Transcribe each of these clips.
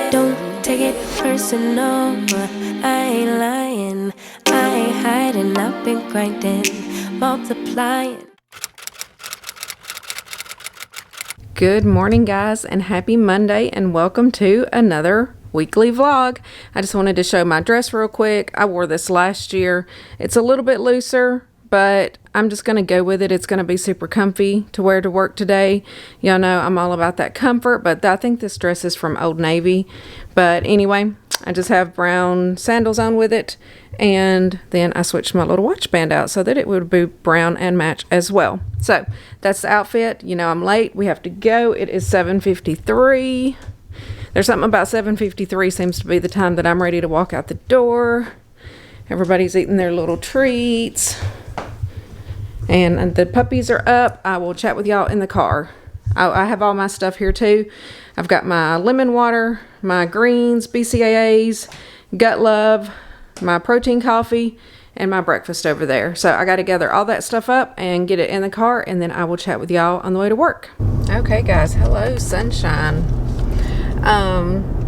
Don't take it personal, but I ain't lying. I ain't hiding, I've been grinding, multiplying. Good morning, guys, and happy Monday, and welcome to another weekly vlog. I just wanted to show my dress real quick. I wore this last year. It's a little bit looser, but I'm just going to go with it. It's going to be super comfy to wear to work today. Y'all know I'm all about that comfort, but I think this dress is from Old Navy. But anyway, I just have brown sandals on with it, and then I switched my little watch band out so that it would be brown and match as well. So that's the outfit. You know I'm late. We have to go. It is 7:53. There's something about 7:53 seems to be the time that I'm ready to walk out the door. Everybody's eating their little treats. And the puppies are up. I will chat with y'all in the car. I have all my stuff here too. I've got my lemon water, my greens, BCAAs, Gut Love, my protein coffee, and my breakfast over there. So I got to gather all that stuff up and get it in the car, and then I will chat with y'all on the way to work. Okay, guys. Hello, sunshine.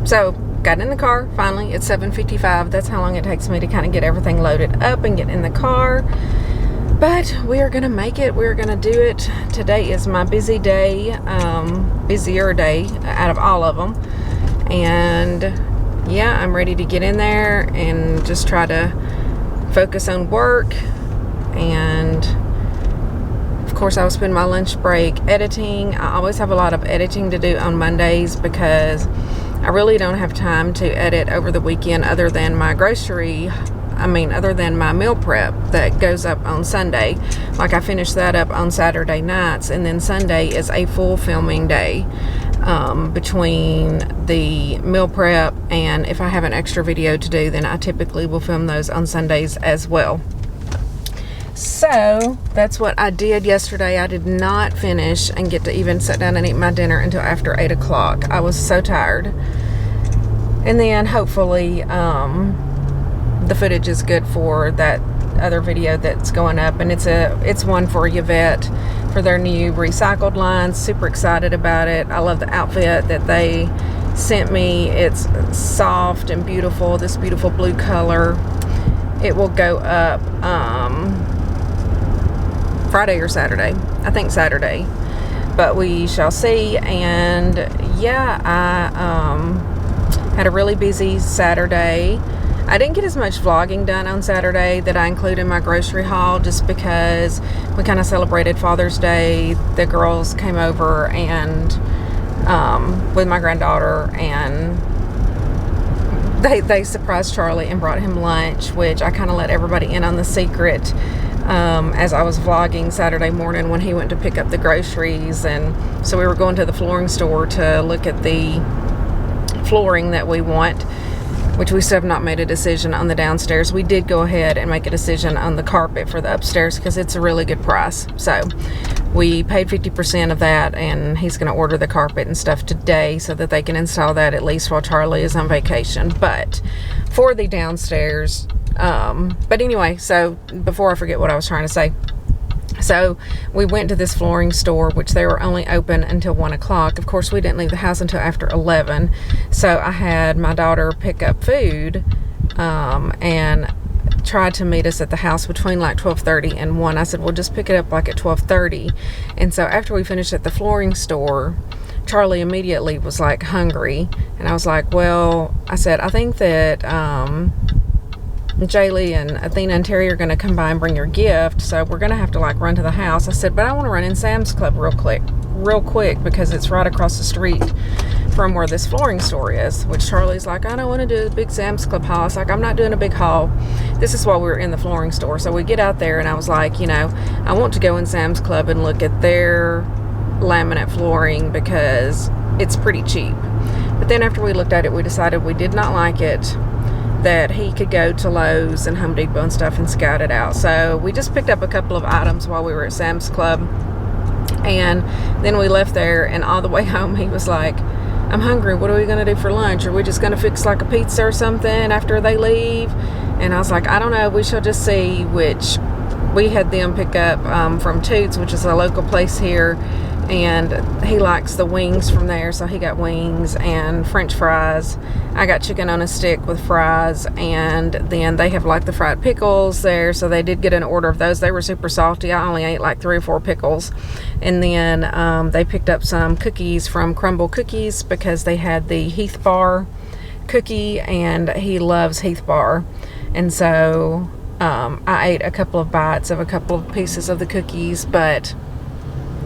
So got in the car finally. It's 7:55. That's how long it takes me to kind of get everything loaded up and get in the car. But we are going to make it. We're going to do it. Today is my busy day, busier day out of all of them. And yeah, I'm ready to get in there and just try to focus on work. And of course, I will spend my lunch break editing. I always have a lot of editing to do on Mondays because I really don't have time to edit over the weekend other than my other than my meal prep that goes up on Sunday. Like I finish that up on Saturday nights, and then Sunday is a full filming day between the meal prep, and if I have an extra video to do, then I typically will film those on Sundays as well. So that's what I did yesterday. I did not finish and get to even sit down and eat my dinner until after 8 o'clock. I was so tired. And then hopefully the footage is good for that other video that's going up, and it's one for Yvette for their new recycled line. Super excited about it. I love the outfit that they sent me. It's soft and beautiful, this beautiful blue color. It will go up Friday or Saturday. I think Saturday, but we shall see. And yeah, I had a really busy Saturday. I didn't get as much vlogging done on Saturday that I include in my grocery haul, just because we kind of celebrated Father's Day. The girls came over and with my granddaughter, and they surprised Charlie and brought him lunch, which I kind of let everybody in on the secret as I was vlogging Saturday morning when he went to pick up the groceries. And so we were going to the flooring store to look at the flooring that we want, which we still have not made a decision on the downstairs. We did go ahead and make a decision on the carpet for the upstairs because it's a really good price. So we paid 50% of that, and he's going to order the carpet and stuff today so that they can install that at least while Charlie is on vacation. But for the downstairs, but anyway, so before I forget what I was trying to say. So we went to this flooring store, which they were only open until 1 o'clock. Of course, we didn't leave the house until after 11. So I had my daughter pick up food and tried to meet us at the house between like 12:30 and 1. I said, well, just pick it up like at 12:30. And so after we finished at the flooring store, Charlie immediately was like hungry. And I was like, well, I said, I think that Jaylee and Athena and Terry are going to come by and bring your gift, so we're going to have to like run to the house. I said, but I want to run in Sam's Club real quick because it's right across the street from where this flooring store is, which Charlie's like, I don't want to do a big Sam's Club haul. I was like, I'm not doing a big haul. This is while we were in the flooring store. So we get out there, and I was like, you know, I want to go in Sam's Club and look at their laminate flooring because it's pretty cheap. But then after we looked at it, we decided we did not like it, that he could go to Lowe's and Home Depot and stuff and scout it out. So we just picked up a couple of items while we were at Sam's Club, and then we left there, and all the way home he was like, I'm hungry, what are we going to do for lunch? Are we just going to fix like a pizza or something after they leave? And I was like, I don't know, we shall just see. Which we had them pick up from Toots, which is a local place here and he likes the wings from there, so he got wings and french fries. I got chicken on a stick with fries, and then they have like the fried pickles there, so they did get an order of those. They were super salty. I only ate like 3 or 4 pickles. And then they picked up some cookies from Crumble Cookies because they had the Heath Bar cookie, and he loves Heath Bar. And so I ate a couple of bites of a couple of pieces of the cookies, but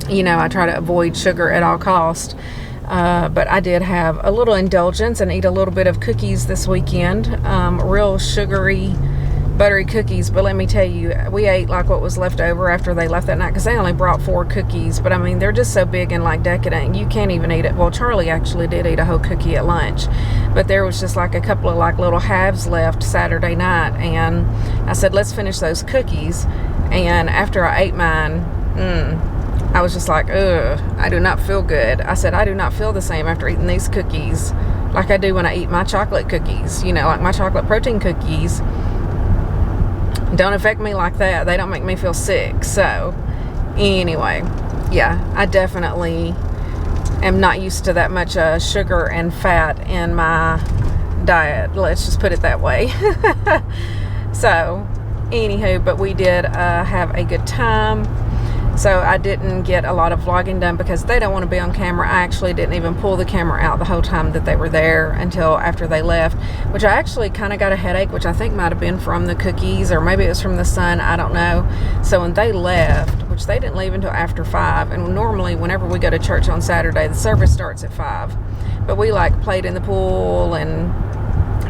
you know, I try to avoid sugar at all cost. But I did have a little indulgence and eat a little bit of cookies this weekend. Real sugary, buttery cookies. But let me tell you, we ate like what was left over after they left that night, because they only brought 4 cookies. But I mean, they're just so big and like decadent, you can't even eat it. Well, Charlie actually did eat a whole cookie at lunch, but there was just like a couple of like little halves left Saturday night, and I said, let's finish those cookies. And after I ate mine, I was just like, ugh, I do not feel good. I said, I do not feel the same after eating these cookies like I do when I eat my chocolate cookies. You know, like my chocolate protein cookies don't affect me like that. They don't make me feel sick. So anyway, yeah, I definitely am not used to that much sugar and fat in my diet. Let's just put it that way. So anywho, but we did have a good time. So I didn't get a lot of vlogging done because they don't want to be on camera. I actually didn't even pull the camera out the whole time that they were there until after they left, which I actually kind of got a headache, which I think might have been from the cookies, or maybe it was from the sun, I don't know. So when they left, which they didn't leave until after 5, and normally whenever we go to church on Saturday, the service starts at 5, but we like played in the pool and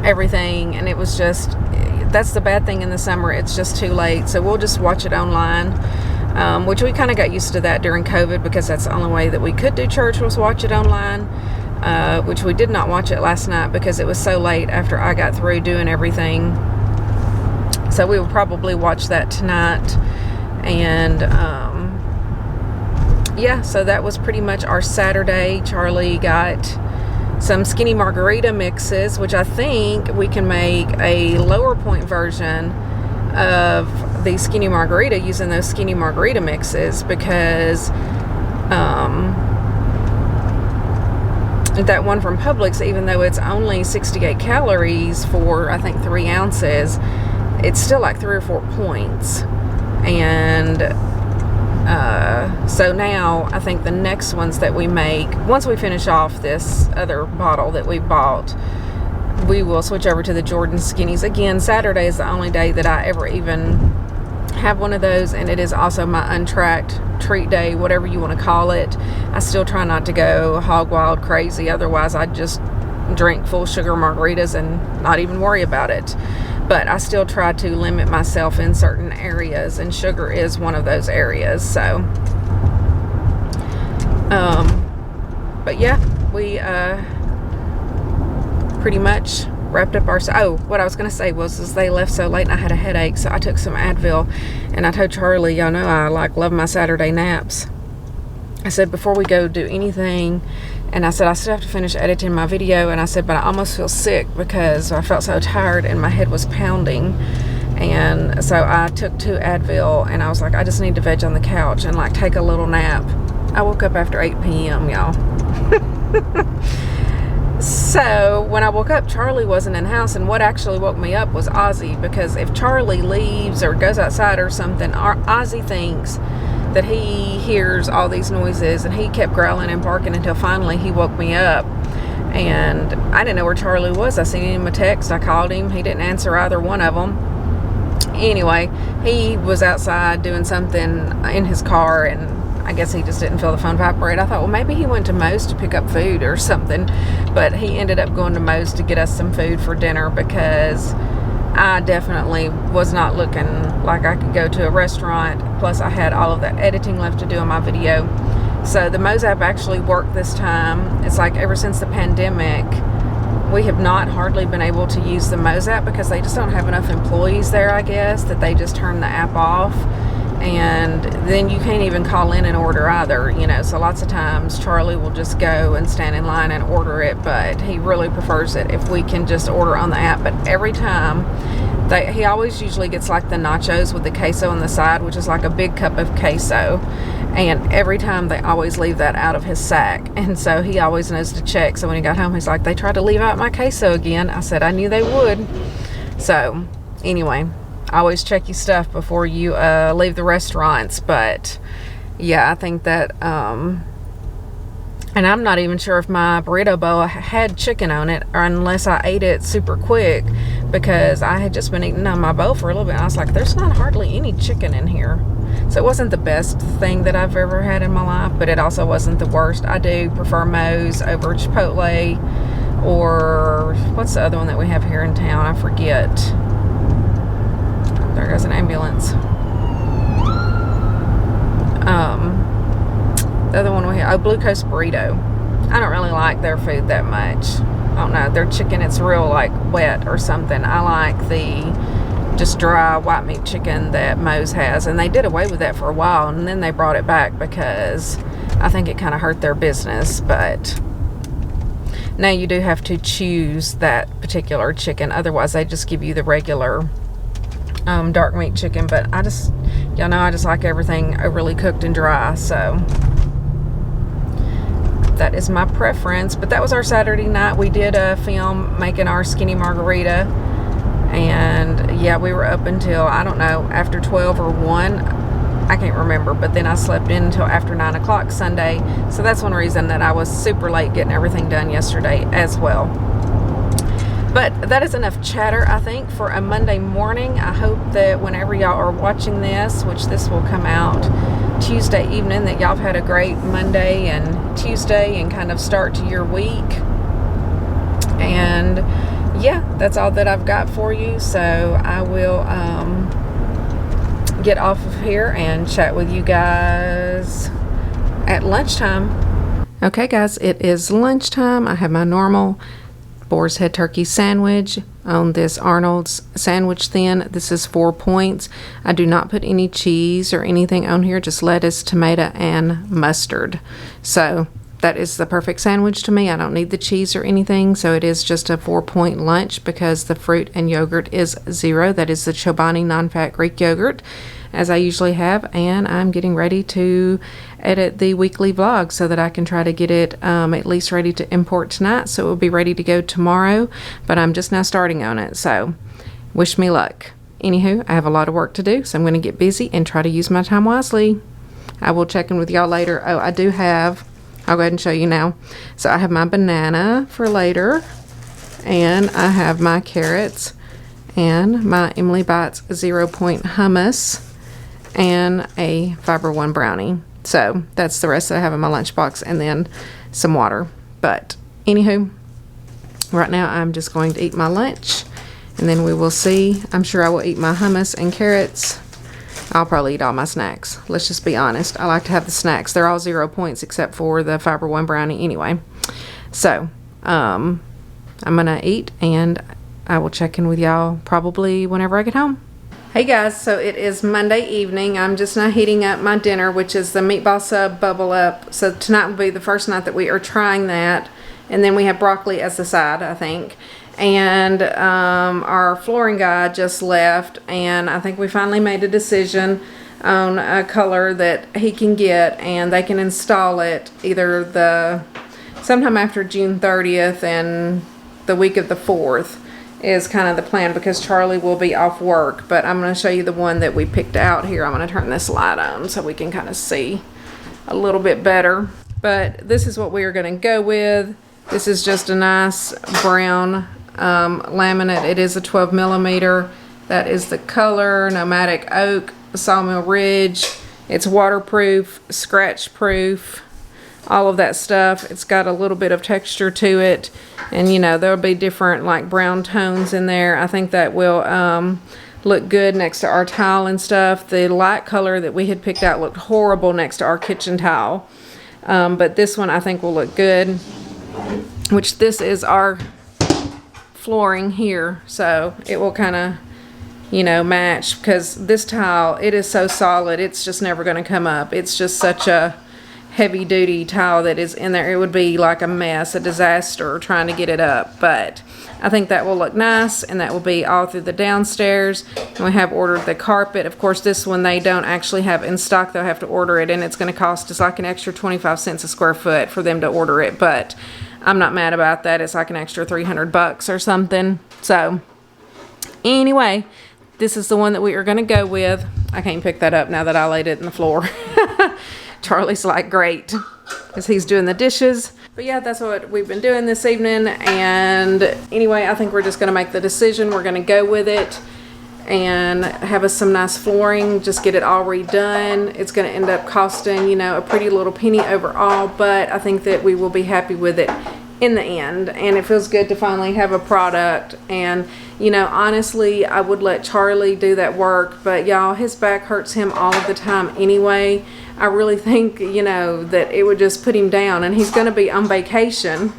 everything, and it was just, that's the bad thing in the summer, it's just too late. So we'll just watch it online. Which we kind of got used to that during COVID, because that's the only way that we could do church was watch it online, which we did not watch it last night because it was so late after I got through doing everything. So we will probably watch that tonight. And yeah, so that was pretty much our Saturday. Charlie got some skinny margarita mixes, which I think we can make a lower point version of the skinny margarita using those skinny margarita mixes, because that one from Publix, even though it's only 68 calories for I think 3 ounces, it's still like 3 or 4 points. And so now I think the next ones that we make, once we finish off this other bottle that we bought, we will switch over to the Jordan Skinnies. Again, Saturday is the only day that I ever even have one of those, and it is also my untracked treat day, whatever you want to call it. I still try not to go hog wild crazy, otherwise I'd just drink full sugar margaritas and not even worry about it. But I still try to limit myself in certain areas, and sugar is one of those areas. So but yeah, we pretty much wrapped up our, oh, what I was going to say was, is they left so late and I had a headache, so I took some Advil, and I told Charlie, y'all know I like love my Saturday naps. I said, before we go do anything, and I said, I still have to finish editing my video, and I said, but I almost feel sick because I felt so tired and my head was pounding. And so I took 2 Advil, and I was like, I just need to veg on the couch and like take a little nap. I woke up after 8 p.m., y'all. So when I woke up, Charlie wasn't in the house, and what actually woke me up was Ozzy, because if Charlie leaves or goes outside or something, Ozzy thinks that he hears all these noises, and he kept growling and barking until finally he woke me up. And I didn't know where Charlie was. I sent him a text, I called him, he didn't answer either one of them. Anyway, he was outside doing something in his car, and I guess he just didn't feel the phone vibrate. I thought, well, maybe he went to Moe's to pick up food or something, but he ended up going to Moe's to get us some food for dinner, because I definitely was not looking like I could go to a restaurant. Plus I had all of that editing left to do on my video. So the Moe's app actually worked this time. It's like ever since the pandemic, we have not hardly been able to use the Moe's app because they just don't have enough employees there, I guess, that they just turn the app off. And then you can't even call in and order either, you know. So lots of times Charlie will just go and stand in line and order it, but he really prefers it if we can just order on the app. But every time He always usually gets like the nachos with the queso on the side, which is like a big cup of queso. And every time they always leave that out of his sack. And so he always knows to check. So when he got home, he's like, they tried to leave out my queso again. I said, I knew they would. So anyway, always check your stuff before you leave the restaurants. But yeah, I think that, and I'm not even sure if my burrito bowl had chicken on it, or unless I ate it super quick, because I had just been eating on my bowl for a little bit. And I was like, there's not hardly any chicken in here. So it wasn't the best thing that I've ever had in my life, but it also wasn't the worst. I do prefer Moe's over Chipotle, or what's the other one that we have here in town? I forget. There goes an ambulance. The other one we have, Blue Coast Burrito. I don't really like their food that much. I don't know, their chicken, it's real like wet or something. I like the just dry white meat chicken that Moe's has, and they did away with that for a while, and then they brought it back because I think it kind of hurt their business. But now you do have to choose that particular chicken, otherwise they just give you the regular dark meat chicken. But y'all know I just like everything overly cooked and dry, so that is my preference. But that was our Saturday night. We did a film making our skinny margarita, and yeah, we were up until, I don't know, after 12 or 1, I can't remember, but then I slept in until after 9 o'clock Sunday. So that's one reason that I was super late getting everything done yesterday as well. But that is enough chatter, I think, for a Monday morning. I hope that whenever y'all are watching this, which this will come out Tuesday evening, that y'all have had a great Monday and Tuesday and kind of start to your week. And yeah, that's all that I've got for you. So I will get off of here and chat with you guys at lunchtime. Okay guys, it is lunchtime. I have my normal Boar's Head turkey sandwich on this Arnold's sandwich thin. This is 4 points. I do not put any cheese or anything on here, just lettuce, tomato, and mustard. So that is the perfect sandwich to me. I don't need the cheese or anything, so it is just a 4-point lunch because the fruit and yogurt is 0. That is the Chobani non-fat Greek yogurt, as I usually have, and I'm getting ready to edit the weekly vlog so that I can try to get it at least ready to import tonight, so it will be ready to go tomorrow, but I'm just now starting on it, so wish me luck. Anywho, I have a lot of work to do, so I'm going to get busy and try to use my time wisely. I will check in with y'all later. Oh, I do have, I'll go ahead and show you now. So I have my banana for later, and I have my carrots, and my Emily Bites 0-point hummus, and a Fiber One brownie. So that's the rest that I have in my lunchbox, and then some water. But anywho, right now I'm just going to eat my lunch, and then we will see. I'm sure I will eat my hummus and carrots. I'll probably eat all my snacks. Let's just be honest. I like to have the snacks. They're all 0 points except for the Fiber One brownie anyway. So I'm gonna eat, and I will check in with y'all probably whenever I get home. Hey guys, so it is Monday evening. I'm just now heating up my dinner, which is the meatball sub bubble up. So tonight will be the first night that we are trying that. And then we have broccoli as the side, I think. And our flooring guy just left, and I think we finally made a decision on a color that he can get, and they can install it either sometime after June 30th and the week of the 4th. Is kind of the plan, because Charlie will be off work. But I'm going to show you the one that we picked out here. I'm going to turn this light on so we can kind of see a little bit better. But this is what we are going to go with. This is just a nice brown laminate. It is a 12 millimeter. That is the color. Nomadic Oak, Sawmill Ridge. It's waterproof, scratch proof, all of that stuff. It's got a little bit of texture to it, and you know, there'll be different like brown tones in there. I think that will look good next to our tile and stuff. The light color that we had picked out looked horrible next to our kitchen tile, but this one I think will look good, which this is our flooring here, so it will kind of, you know, match, because this tile, it is so solid, it's just never going to come up. It's just such a heavy duty tile that is in there. It would be like a mess, a disaster trying to get it up, but I think that will look nice, and that will be all through the downstairs. And we have ordered the carpet. Of course, this one they don't actually have in stock. They'll have to order it, and it's going to cost us like an extra 25 cents a square foot for them to order it, but I'm not mad about that. It's like an extra $300 or something. So anyway, this is the one that we are going to go with. I can't pick that up now that I laid it in the floor. Charlie's like, great, because he's doing the dishes. But yeah, that's what we've been doing this evening. And anyway, I think we're just going to make the decision. We're going to go with it and have us some nice flooring, just get it all redone. It's going to end up costing, you know, a pretty little penny overall, but I think that we will be happy with it in the end. And it feels good to finally have a product. And you know, honestly, I would let Charlie do that work, but y'all, his back hurts him all of the time anyway. I really think, you know, that it would just put him down, and he's going to be on vacation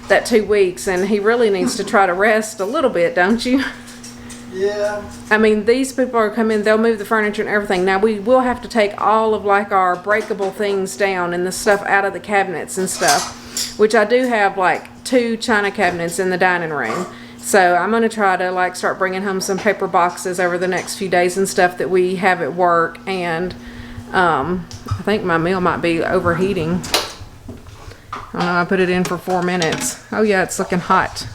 that 2 weeks, and he really needs to try to rest a little bit, don't you? Yeah. I mean, these people are coming, they'll move the furniture and everything. Now, we will have to take all of like our breakable things down and the stuff out of the cabinets and stuff, which I do have like 2 china cabinets in the dining room. So I'm going to try to like start bringing home some paper boxes over the next few days and stuff that we have at work. And I think my meal might be overheating. I don't know, I put it in for 4 minutes. Oh yeah, it's looking hot.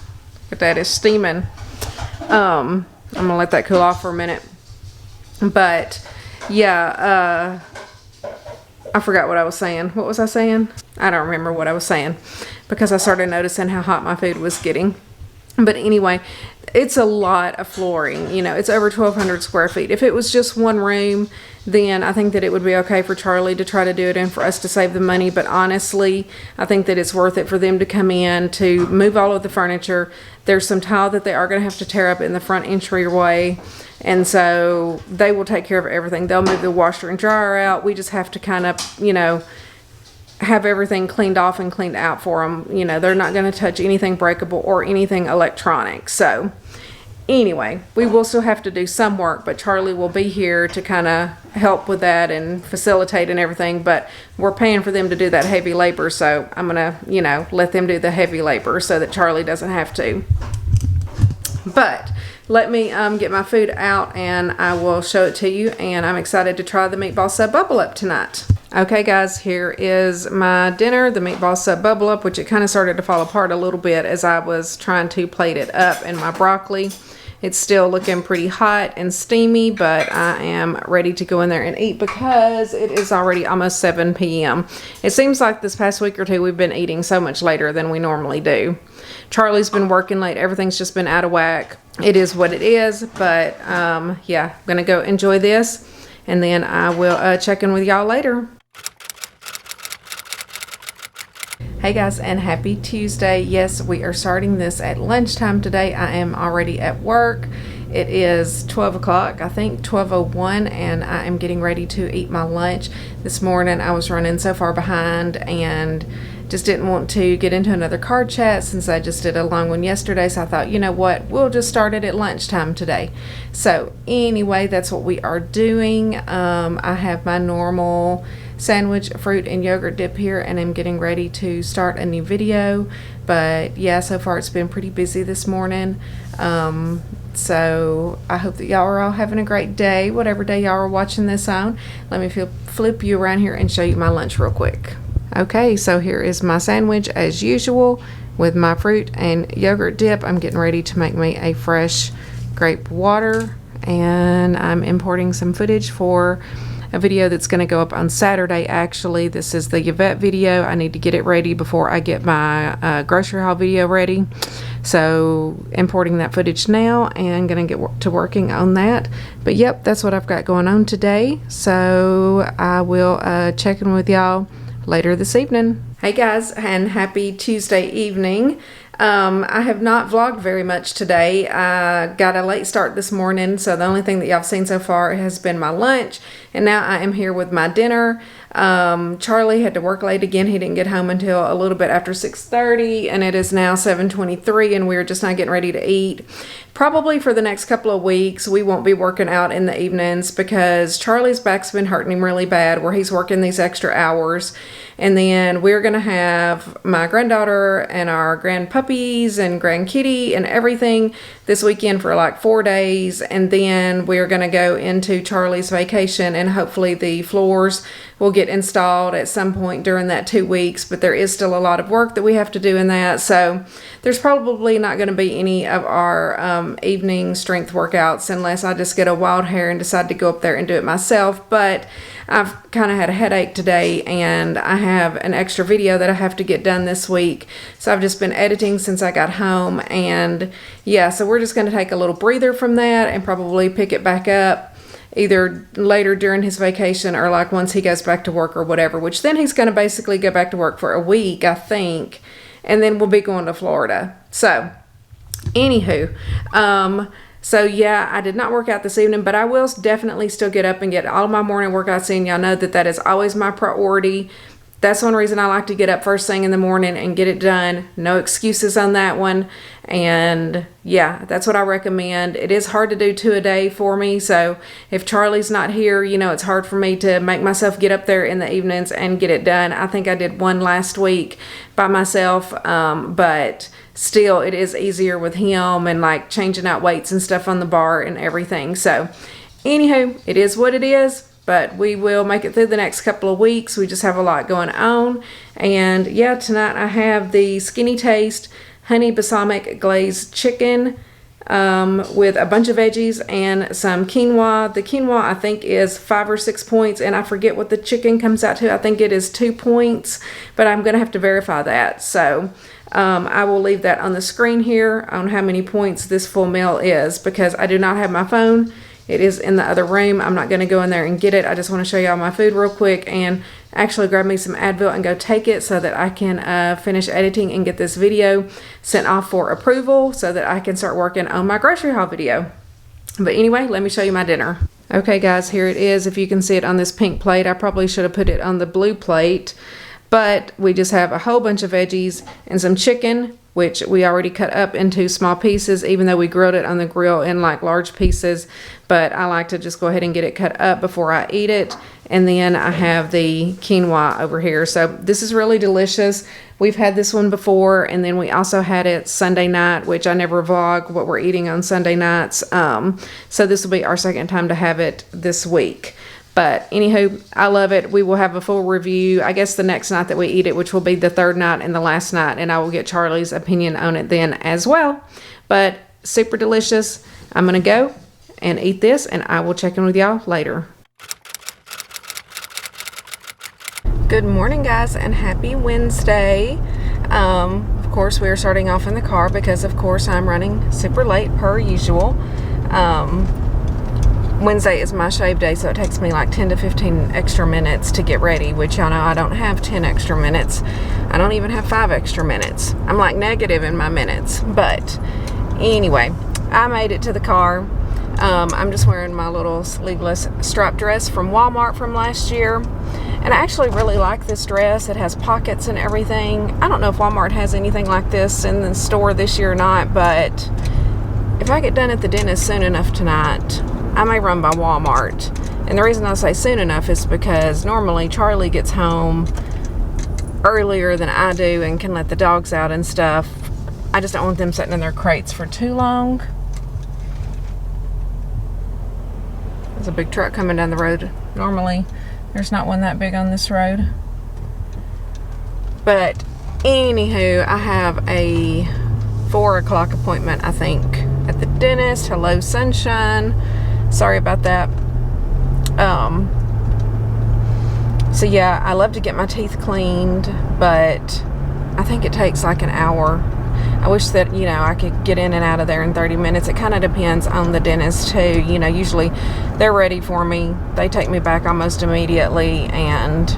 Look at that, it's steaming. I'm going to let that cool off for a minute. But yeah, I forgot what I was saying. What was I saying? I don't remember what I was saying because I started noticing how hot my food was getting. But anyway, it's a lot of flooring. You know, it's over 1,200 square feet. If it was just one room, then I think that it would be okay for Charlie to try to do it and for us to save the money. But honestly, I think that it's worth it for them to come in to move all of the furniture. There's some tile that they are going to have to tear up in the front entryway. And so they will take care of everything. They'll move the washer and dryer out. We just have to kind of, you know, have everything cleaned off and cleaned out for them. You know, they're not going to touch anything breakable or anything electronic. So anyway, we will still have to do some work, but Charlie will be here to kind of help with that and facilitate and everything. But we're paying for them to do that heavy labor, so I'm going to, you know, let them do the heavy labor so that Charlie doesn't have to. But let me get my food out and I will show it to you. And I'm excited to try the meatball sub bubble up tonight. Okay guys, here is my dinner, the meatball sub bubble up, which it kind of started to fall apart a little bit as I was trying to plate it up, and my broccoli. It's still looking pretty hot and steamy, but I am ready to go in there and eat because it is already almost 7 p.m. It seems like this past week or two we've been eating so much later than we normally do. Charlie's been working late. Everything's just been out of whack. It is what it is, but yeah, I'm going to go enjoy this, and then I will check in with y'all later. Hey guys, and happy Tuesday. Yes, we are starting this at lunchtime today. I am already at work. It is 12 o'clock, I think 12:01, and I am getting ready to eat my lunch. This morning I was running so far behind and just didn't want to get into another card chat since I just did a long one yesterday. So I thought, you know what, we'll just start it at lunchtime today. So anyway, that's what we are doing. I have my normal sandwich, fruit, and yogurt dip here, and I'm getting ready to start a new video. But yeah, so far it's been pretty busy this morning. So I hope that y'all are all having a great day, whatever day y'all are watching this on. Let me flip you around here and show you my lunch real quick. Okay, so here is my sandwich as usual with my fruit and yogurt dip. I'm getting ready to make me a fresh grape water, and I'm importing some footage for a video that's going to go up on Saturday. Actually, this is the Yvette video. I need to get it ready before I get my grocery haul video ready. So importing that footage now and going to get to working on that. But yep, that's what I've got going on today. So I will check in with y'all later this evening. Hey guys, and happy Tuesday evening. I have not vlogged very much today. I got a late start this morning, so the only thing that y'all have seen so far has been my lunch, and now I am here with my dinner. Charlie had to work late again. He didn't get home until a little bit after 6:30, and it is now 7:23, and we're just not getting ready to eat. probably for the next couple of weeks, we won't be working out in the evenings because Charlie's back's been hurting him really bad where he's working these extra hours. And then we're going to have my granddaughter and our grandpuppies and grandkitty and everything this weekend for like 4 days. And then we're going to go into Charlie's vacation, and hopefully the floors will get installed at some point during that 2 weeks. But there is still a lot of work that we have to do in that. So there's probably not going to be any of our evening strength workouts unless I just get a wild hair and decide to go up there and do it myself. But I've kind of had a headache today, and I have an extra video that I have to get done this week. So I've just been editing since I got home, and yeah, so we're just going to take a little breather from that and probably pick it back up either later during his vacation or like once he goes back to work or whatever, which then he's going to basically go back to work for a week, I think, and then we'll be going to Florida. So anywho, so yeah, I did not work out this evening, but I will definitely still get up and get all of my morning workouts in. Y'all know that that is always my priority. That's one reason I like to get up first thing in the morning and get it done. No excuses on that one. And yeah, that's what I recommend. It is hard to do 2 a day for me. So if Charlie's not here, you know, it's hard for me to make myself get up there in the evenings and get it done. I think I did 1 last week by myself, but still it is easier with him and like changing out weights and stuff on the bar and everything. So anywho, it is what it is. But we will make it through the next couple of weeks. We just have a lot going on. And yeah, tonight I have the Skinny Taste honey balsamic glazed chicken with a bunch of veggies and some quinoa. The quinoa I think is 5 or 6 points, and I forget what the chicken comes out to. I think it is 2 points, but I'm going to have to verify that. So I will leave that on the screen here on how many points this full meal is, because I do not have my phone. It is in the other room. I'm not going to go in there and get it. I just want to show y'all my food real quick and actually grab me some Advil and go take it so that I can finish editing and get this video sent off for approval so that I can start working on my grocery haul video. But anyway, let me show you my dinner. Okay guys, here it is. If you can see it on this pink plate, I probably should have put it on the blue plate. But we just have a whole bunch of veggies and some chicken, which we already cut up into small pieces, even though we grilled it on the grill in like large pieces. But I like to just go ahead and get it cut up before I eat it. And then I have the quinoa over here. So this is really delicious. We've had this one before, and then we also had it Sunday night, which I never vlog what we're eating on Sunday nights. So this will be our second time to have it this week. But anywho, I love it. We will have a full review, I guess, the next night that we eat it, which will be the third night and the last night. And I will get Charlie's opinion on it then as well. But super delicious. I'm going to go and eat this, and I will check in with y'all later. Good morning, guys, and happy Wednesday. Of course, we are starting off in the car because, of course, I'm running super late per usual. Wednesday is my shave day, so it takes me like 10 to 15 extra minutes to get ready, which y'all know I don't have 10 extra minutes. I don't even have 5 extra minutes. I'm like negative in my minutes. But anyway, I made it to the car. I'm just wearing my little sleeveless striped dress from Walmart from last year. And I actually really like this dress. It has pockets and everything. I don't know if Walmart has anything like this in the store this year or not, but if I get done at the dentist soon enough tonight, I may run by Walmart. And the reason I say soon enough is because normally Charlie gets home earlier than I do and can let the dogs out and stuff. I just don't want them sitting in their crates for too long. There's a big truck coming down the road. Normally there's not one that big on this road. But anywho, I have a 4 o'clock appointment, I think, at the dentist. Hello, sunshine. Sorry about that. So yeah, I love to get my teeth cleaned, but I think it takes like an hour. I wish that, you know, I could get in and out of there in 30 minutes. It kind of depends on the dentist too. You know, usually they're ready for me. They take me back almost immediately, and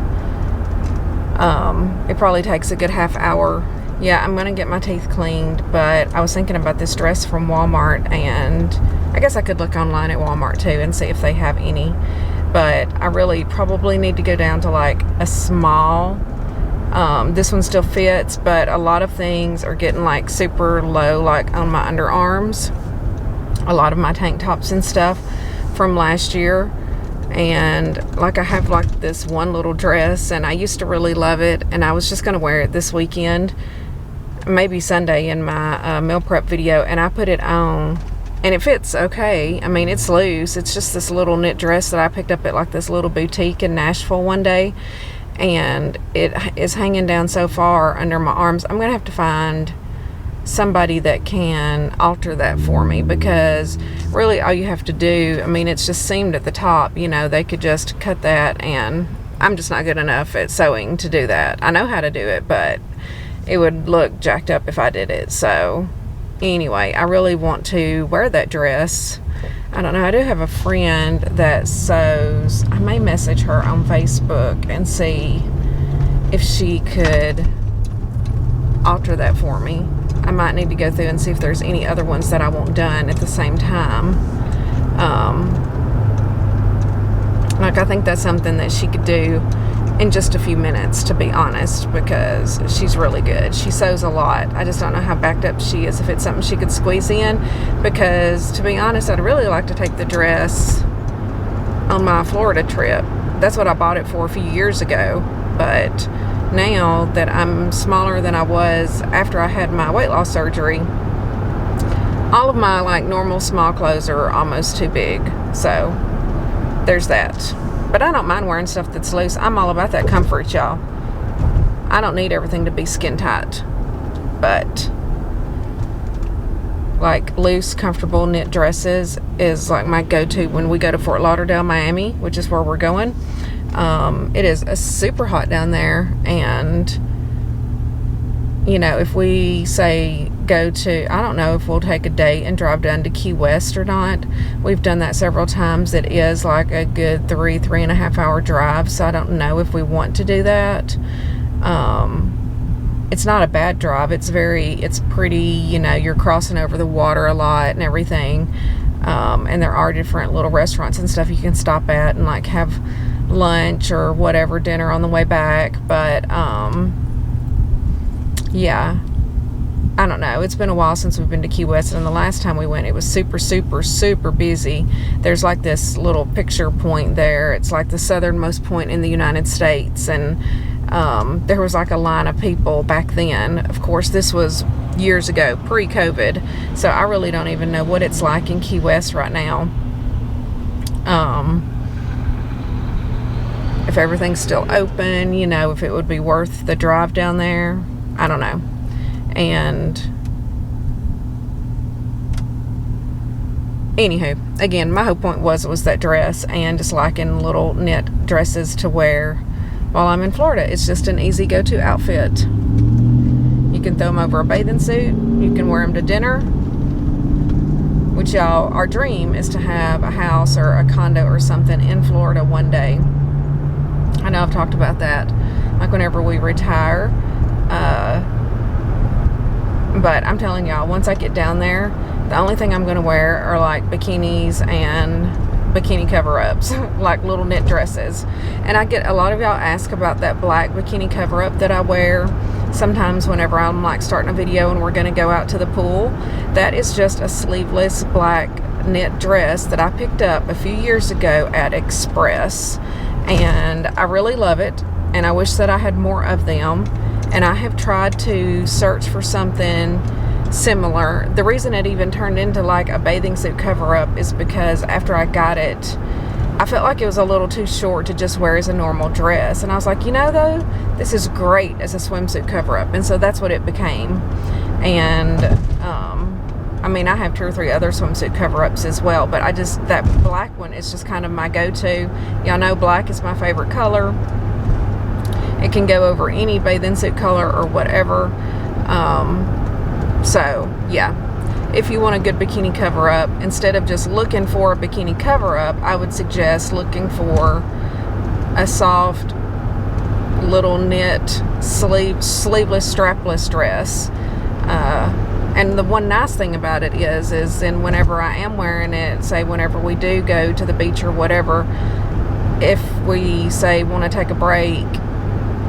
it probably takes a good half hour. Yeah, I'm going to get my teeth cleaned, but I was thinking about this dress from Walmart, and I guess I could look online at Walmart too and see if they have any. But I really probably need to go down to like a small. This one still fits, but a lot of things are getting like super low, like on my underarms. a lot of my tank tops and stuff from last year. And like I have like this one little dress, and I used to really love it, and I was just going to wear it this weekend, maybe Sunday, in my meal prep video, and I put it on and it fits okay. I mean, it's loose. It's just this little knit dress that I picked up at like this little boutique in Nashville one day, and it is hanging down so far under my arms. I'm gonna have to find somebody that can alter that for me, because really all you have to do, I mean, it's just seamed at the top, you know, they could just cut that, and I'm just not good enough at sewing to do that. I know how to do it, but it would look jacked up if I did it. So anyway, I really want to wear that dress. I don't know, I do have a friend that sews. I may message her on Facebook and see if she could alter that for me. I might need to go through and see if there's any other ones that I want done at the same time. Like, I think that's something that she could do in just a few minutes, to be honest, because she's really good. She sews a lot. I just don't know how backed up she is, if it's something she could squeeze in, because to be honest, I'd really like to take the dress on my Florida trip. That's what I bought it for a few years ago, but now that I'm smaller than I was after I had my weight loss surgery, all of my like normal small clothes are almost too big. So there's that. But I don't mind wearing stuff that's loose. I'm all about that comfort, y'all. I don't need everything to be skin tight, but like loose, comfortable knit dresses is like my go-to when we go to Fort Lauderdale, Miami, which is where we're going. It is super hot down there, and you know, if we say go to, I don't know if we'll take a day and drive down to Key West or not. We've done that several times. It is like a good 3.5 hour drive, so I don't know if we want to do that. It's not a bad drive. It's pretty, you know, you're crossing over the water a lot and everything. And there are different little restaurants and stuff you can stop at and like have lunch or whatever, dinner on the way back. But yeah, I don't know. It's been a while since we've been to Key West, and the last time we went, it was super, super, super busy. There's like this little picture point there. It's like the southernmost point in the United States, and there was like a line of people back then. Of course, this was years ago, pre-COVID, so I really don't even know what it's like in Key West right now. If everything's still open, you know, if it would be worth the drive down there, I don't know. And anywho, again, my whole point was that dress, and just liking little knit dresses to wear while I'm in Florida. It's just an easy go-to outfit. You can throw them over a bathing suit. You can wear them to dinner. Which, y'all, our dream is to have a house or a condo or something in Florida one day. I know I've talked about that, like whenever we retire. But I'm telling y'all, once I get down there, the only thing I'm going to wear are like bikinis and bikini cover-ups, like little knit dresses. And I get a lot of y'all ask about that black bikini cover-up that I wear sometimes whenever I'm like starting a video and we're going to go out to the pool. That is just a sleeveless black knit dress that I picked up a few years ago at Express, and I really love it, and I wish that I had more of them. And I have tried to search for something similar. The reason it even turned into like a bathing suit cover-up is because after I got it, I felt like it was a little too short to just wear as a normal dress. And I was like, you know, though, this is great as a swimsuit cover-up. And so that's what it became. And I mean, I have 2 or 3 other swimsuit cover-ups as well, but that black one is just kind of my go-to. Y'all know black is my favorite color. It can go over any bathing suit color or whatever. So yeah, if you want a good bikini cover-up, instead of just looking for a bikini cover-up, I would suggest looking for a soft little knit sleeveless strapless dress. And the one nice thing about it is then whenever I am wearing it, say whenever we do go to the beach or whatever, if we say want to take a break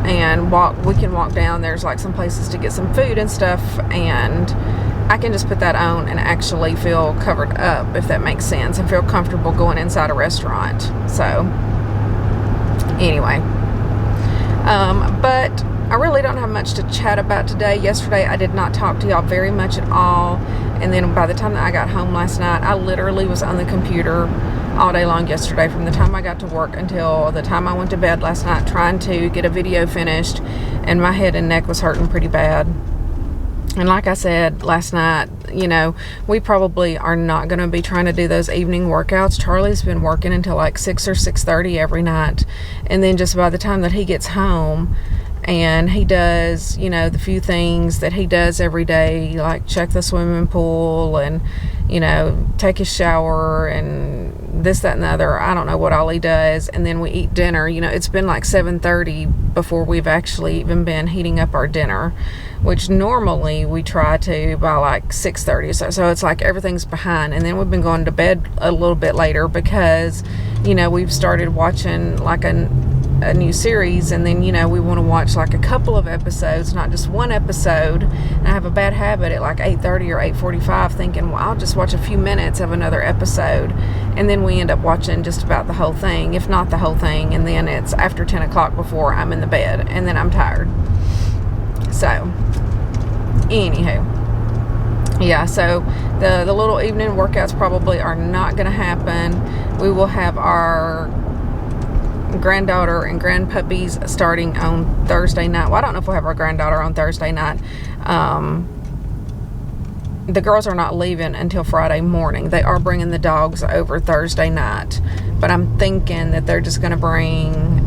and we can walk down, there's like some places to get some food and stuff, and I I can just put that on and actually feel covered up, if that makes sense, and feel comfortable going inside a restaurant. So anyway, but I really don't have much to chat about today. Yesterday I did not talk to y'all very much at all, and then by the time that I got home last night, I literally was on the computer all day long yesterday, from the time I got to work until the time I went to bed last night, trying to get a video finished, and my head and neck was hurting pretty bad. And like I said last night, you know, we probably are not going to be trying to do those evening workouts. Charlie's been working until like 6 or 6:30 every night, and then just by the time that he gets home and he does, you know, the few things that he does every day, like check the swimming pool and, you know, take his shower and this, that, and the other. I don't know what all he does. And then we eat dinner. You know, it's been like 7:30 before we've actually even been heating up our dinner, which normally we try to by like 6:30. So it's like everything's behind. And then we've been going to bed a little bit later because, you know, we've started watching like a new series, and then, you know, we want to watch like a couple of episodes, not just one episode. And I have a bad habit at like 8:30 or 8:45 thinking, well, I'll just watch a few minutes of another episode, and then we end up watching just about the whole thing, if not the whole thing, and then it's after 10 o'clock before I'm in the bed, and then I'm tired. So anywho, yeah, so the little evening workouts probably are not going to happen. We will have our granddaughter and grandpuppies starting on Thursday night. Well, I don't know if we'll have our granddaughter on Thursday night. The girls are not leaving until Friday morning. They are bringing the dogs over Thursday night, but I'm thinking that they're just going to bring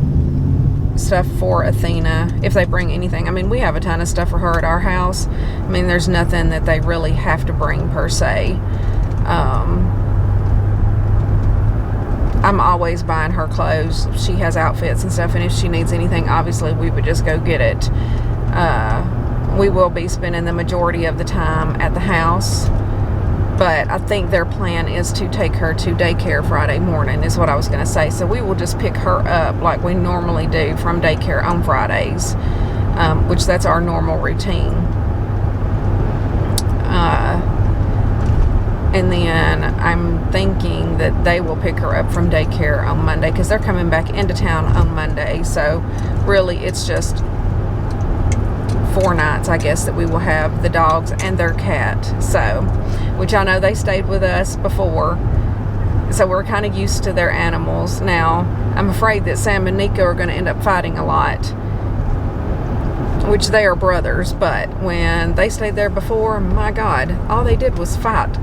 stuff for Athena, if they bring anything. I mean, we have a ton of stuff for her at our house. I mean, there's nothing that they really have to bring per se. I'm always buying her clothes. She has outfits and stuff, and if she needs anything, obviously we would just go get it. We will be spending the majority of the time at the house, but I think their plan is to take her to daycare Friday morning, is what I was going to say. So we will just pick her up like we normally do from daycare on Fridays, which that's our normal routine. And then I'm thinking that they will pick her up from daycare on Monday, because they're coming back into town on Monday. So really it's just 4 nights, I guess, that we will have the dogs and their cat. So, which I know they stayed with us before, so we're kind of used to their animals. Now, I'm afraid that Sam and Nico are going to end up fighting a lot, which they are brothers, but when they stayed there before, my God, all they did was fight.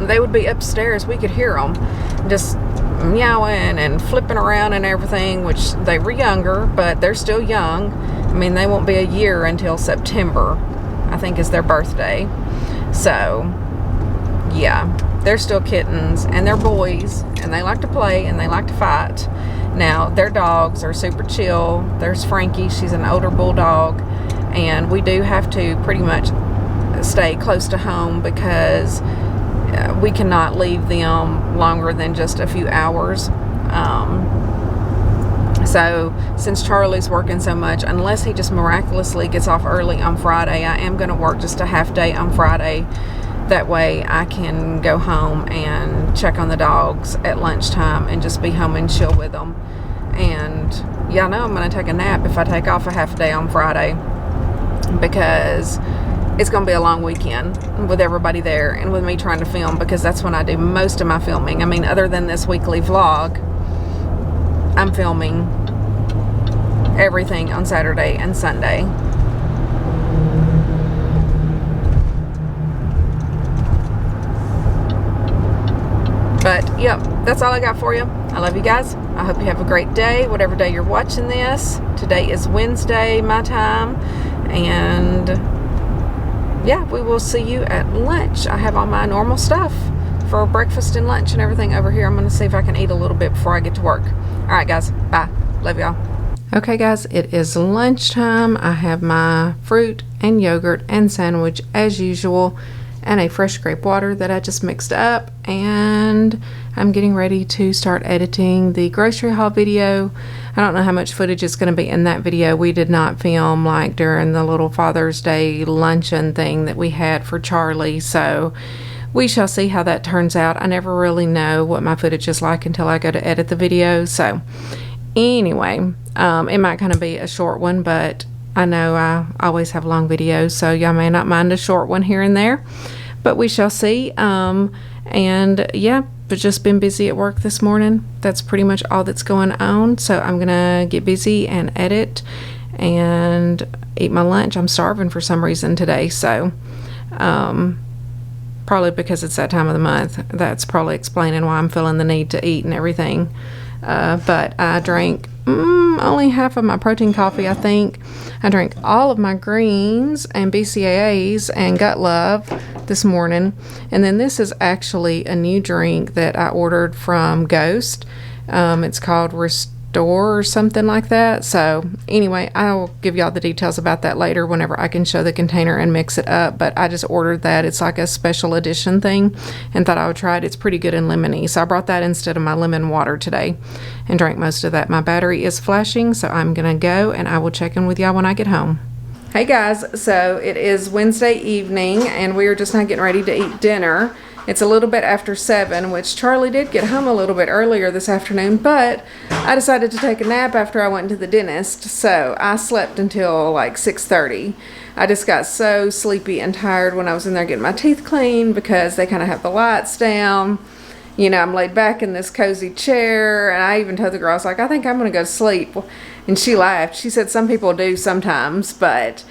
They would be upstairs, we could hear them just meowing and flipping around and everything, which they were younger, but they're still young. I mean, they won't be a year until September, I think, is their birthday. So yeah, they're still kittens, and they're boys, and they like to play and they like to fight. Now, their dogs are super chill. There's Frankie, she's an older bulldog, and we do have to pretty much stay close to home because we cannot leave them longer than just a few hours. So since Charlie's working so much, unless he just miraculously gets off early on Friday, I am going to work just a half day on Friday. That way I can go home and check on the dogs at lunchtime and just be home and chill with them. And yeah, I know I'm going to take a nap if I take off a half day on Friday, because it's going to be a long weekend with everybody there and with me trying to film, because that's when I do most of my filming. I mean, other than this weekly vlog, I'm filming everything on Saturday and Sunday. But yep, that's all I got for you. I love you guys. I hope you have a great day, whatever day you're watching this. Today is Wednesday, my time, and yeah, we will see you at lunch. I have all my normal stuff for breakfast and lunch and everything over here. I'm going to see if I can eat a little bit before I get to work. All right, guys. Bye. Love y'all. Okay, guys, it is lunchtime. I have my fruit and yogurt and sandwich as usual, and a fresh grape water that I just mixed up, and I'm getting ready to start editing the grocery haul video. I don't know how much footage is going to be in that video. We did not film like during the little Father's Day luncheon thing that we had for Charlie, so we shall see how that turns out. I never really know what my footage is like until I go to edit the video. So anyway, it might kind of be a short one, but I know I always have long videos, so y'all may not mind a short one here and there, but we shall see. And yeah, but just been busy at work this morning. That's pretty much all that's going on. So I'm gonna get busy and edit and eat my lunch. I'm starving for some reason today, so probably because it's that time of the month. That's probably explaining why I'm feeling the need to eat and everything. But I drank only half of my protein coffee, I think. I drank all of my greens and BCAAs and Gut Love this morning. And then this is actually a new drink that I ordered from Ghost. It's called Restore or something like that. So anyway, I'll give y'all the details about that later whenever I can show the container and mix it up. But I just ordered that. It's like a special edition thing and thought I would try it. It's pretty good and lemony. So I brought that instead of my lemon water today and drank most of that. My battery is flashing, so I'm gonna go and I will check in with y'all when I get home. Hey guys, so it is Wednesday evening and we are just now getting ready to eat dinner. It's a little bit after 7, which Charlie did get home a little bit earlier this afternoon, but I decided to take a nap after I went to the dentist, so I slept until like 6:30. I just got so sleepy and tired when I was in there getting my teeth cleaned because they kind of have the lights down. You know, I'm laid back in this cozy chair, and I even told the girl, I was like, I think I'm going to go to sleep. And she laughed. She said some people do sometimes, but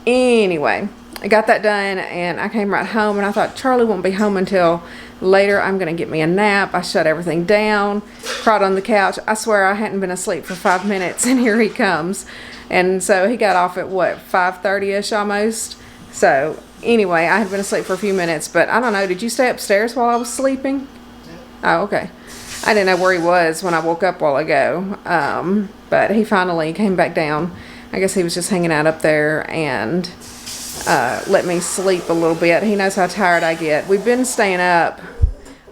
anyway, I got that done and I came right home and I thought Charlie won't be home until later. I'm going to get me a nap. I shut everything down, crawled on the couch. I swear I hadn't been asleep for 5 minutes and here he comes. And so he got off at what, 5:30ish almost. So anyway, I had been asleep for a few minutes, but I don't know. Did you stay upstairs while I was sleeping? Oh, okay. I didn't know where he was when I woke up a while ago. But he finally came back down. I guess he was just hanging out up there and let me sleep a little bit. He knows how tired I get. We've been staying up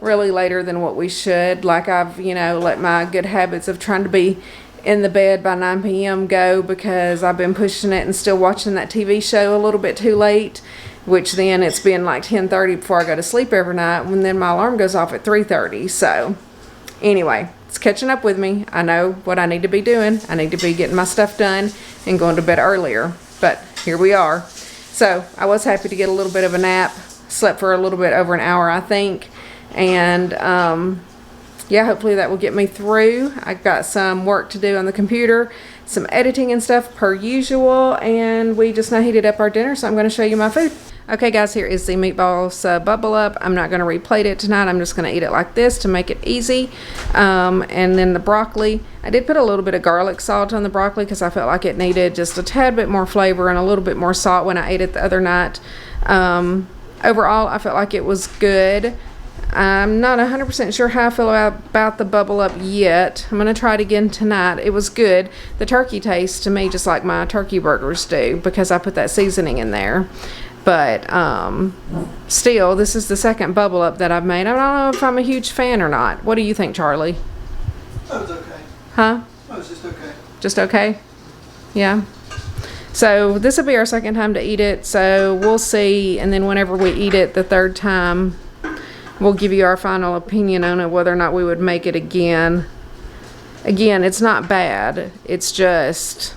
really later than what we should. Like I've, let my good habits of trying to be in the bed by 9 p.m. go because I've been pushing it and still watching that TV show a little bit too late, which then it's been like 10:30 before I go to sleep every night, and then my alarm goes off at 3:30. So anyway, it's catching up with me. I know what I need to be doing. I need to be getting my stuff done and going to bed earlier, but here we are. So I was happy to get a little bit of a nap. Slept for a little bit over an hour, I think. And yeah, hopefully that will get me through. I've got some work to do on the computer, some editing and stuff per usual. And we just now heated up our dinner, so I'm going to show you my food. Okay guys, here is the meatballs bubble up. I'm not going to replate it tonight. I'm just going to eat it like this to make it easy. And then the broccoli. I did put a little bit of garlic salt on the broccoli because I felt like it needed just a tad bit more flavor and a little bit more salt when I ate it the other night. Overall, I felt like it was good. I'm not 100% sure how I feel about the bubble up yet. I'm going to try it again tonight. It was good. The turkey tastes to me just like my turkey burgers do because I put that seasoning in there. But still, this is the second bubble up that I've made. I don't know if I'm a huge fan or not. What do you think, Charlie? Oh, it's okay. Huh? Oh, it's just okay. Just okay? Yeah. So this will be our second time to eat it. So we'll see. And then whenever we eat it the third time, we'll give you our final opinion on it, whether or not we would make it again. Again, it's not bad. It's just,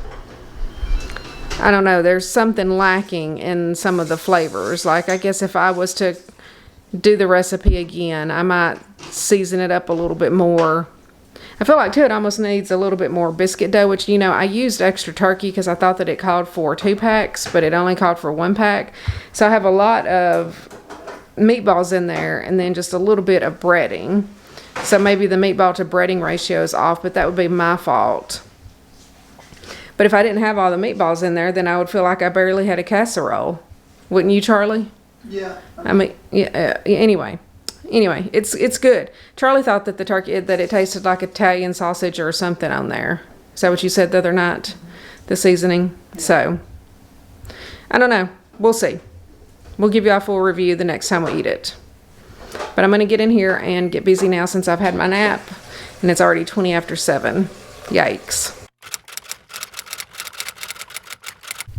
I don't know, there's something lacking in some of the flavors. Like, I guess if I was to do the recipe again, I might season it up a little bit more. I feel like, too, it almost needs a little bit more biscuit dough, which, I used extra turkey because I thought that it called for 2 packs, but it only called for 1 pack. So I have a lot of meatballs in there and then just a little bit of breading. So maybe the meatball to breading ratio is off, but that would be my fault. But if I didn't have all the meatballs in there, then I would feel like I barely had a casserole. Wouldn't you, Charlie? Yeah. Anyway, it's good. Charlie thought that that it tasted like Italian sausage or something on there. Is that what you said the other night? The seasoning. Yeah. So, I don't know. We'll see. we'll give you a full review the next time we eat it. But I'm going to get in here and get busy now since I've had my nap. And it's already 20 after 7. Yikes.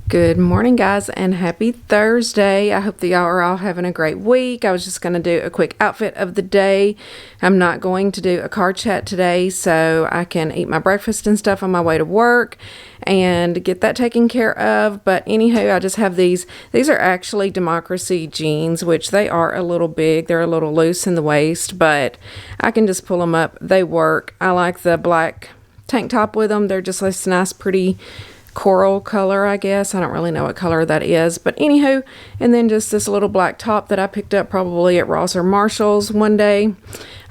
Good morning, guys, and happy Thursday. I hope that y'all are all having a great week. I was just going to do a quick outfit of the day. I'm not going to do a car chat today, so I can eat my breakfast and stuff on my way to work and get that taken care of. But anywho, I just have these. These are actually Democracy jeans, which they are a little big. They're a little loose in the waist, but I can just pull them up. They work. I like the black tank top with them. They're just this nice, pretty coral color, I guess. I don't really know what color that is, but anywho, and then just this little black top that I picked up probably at Ross or Marshall's one day.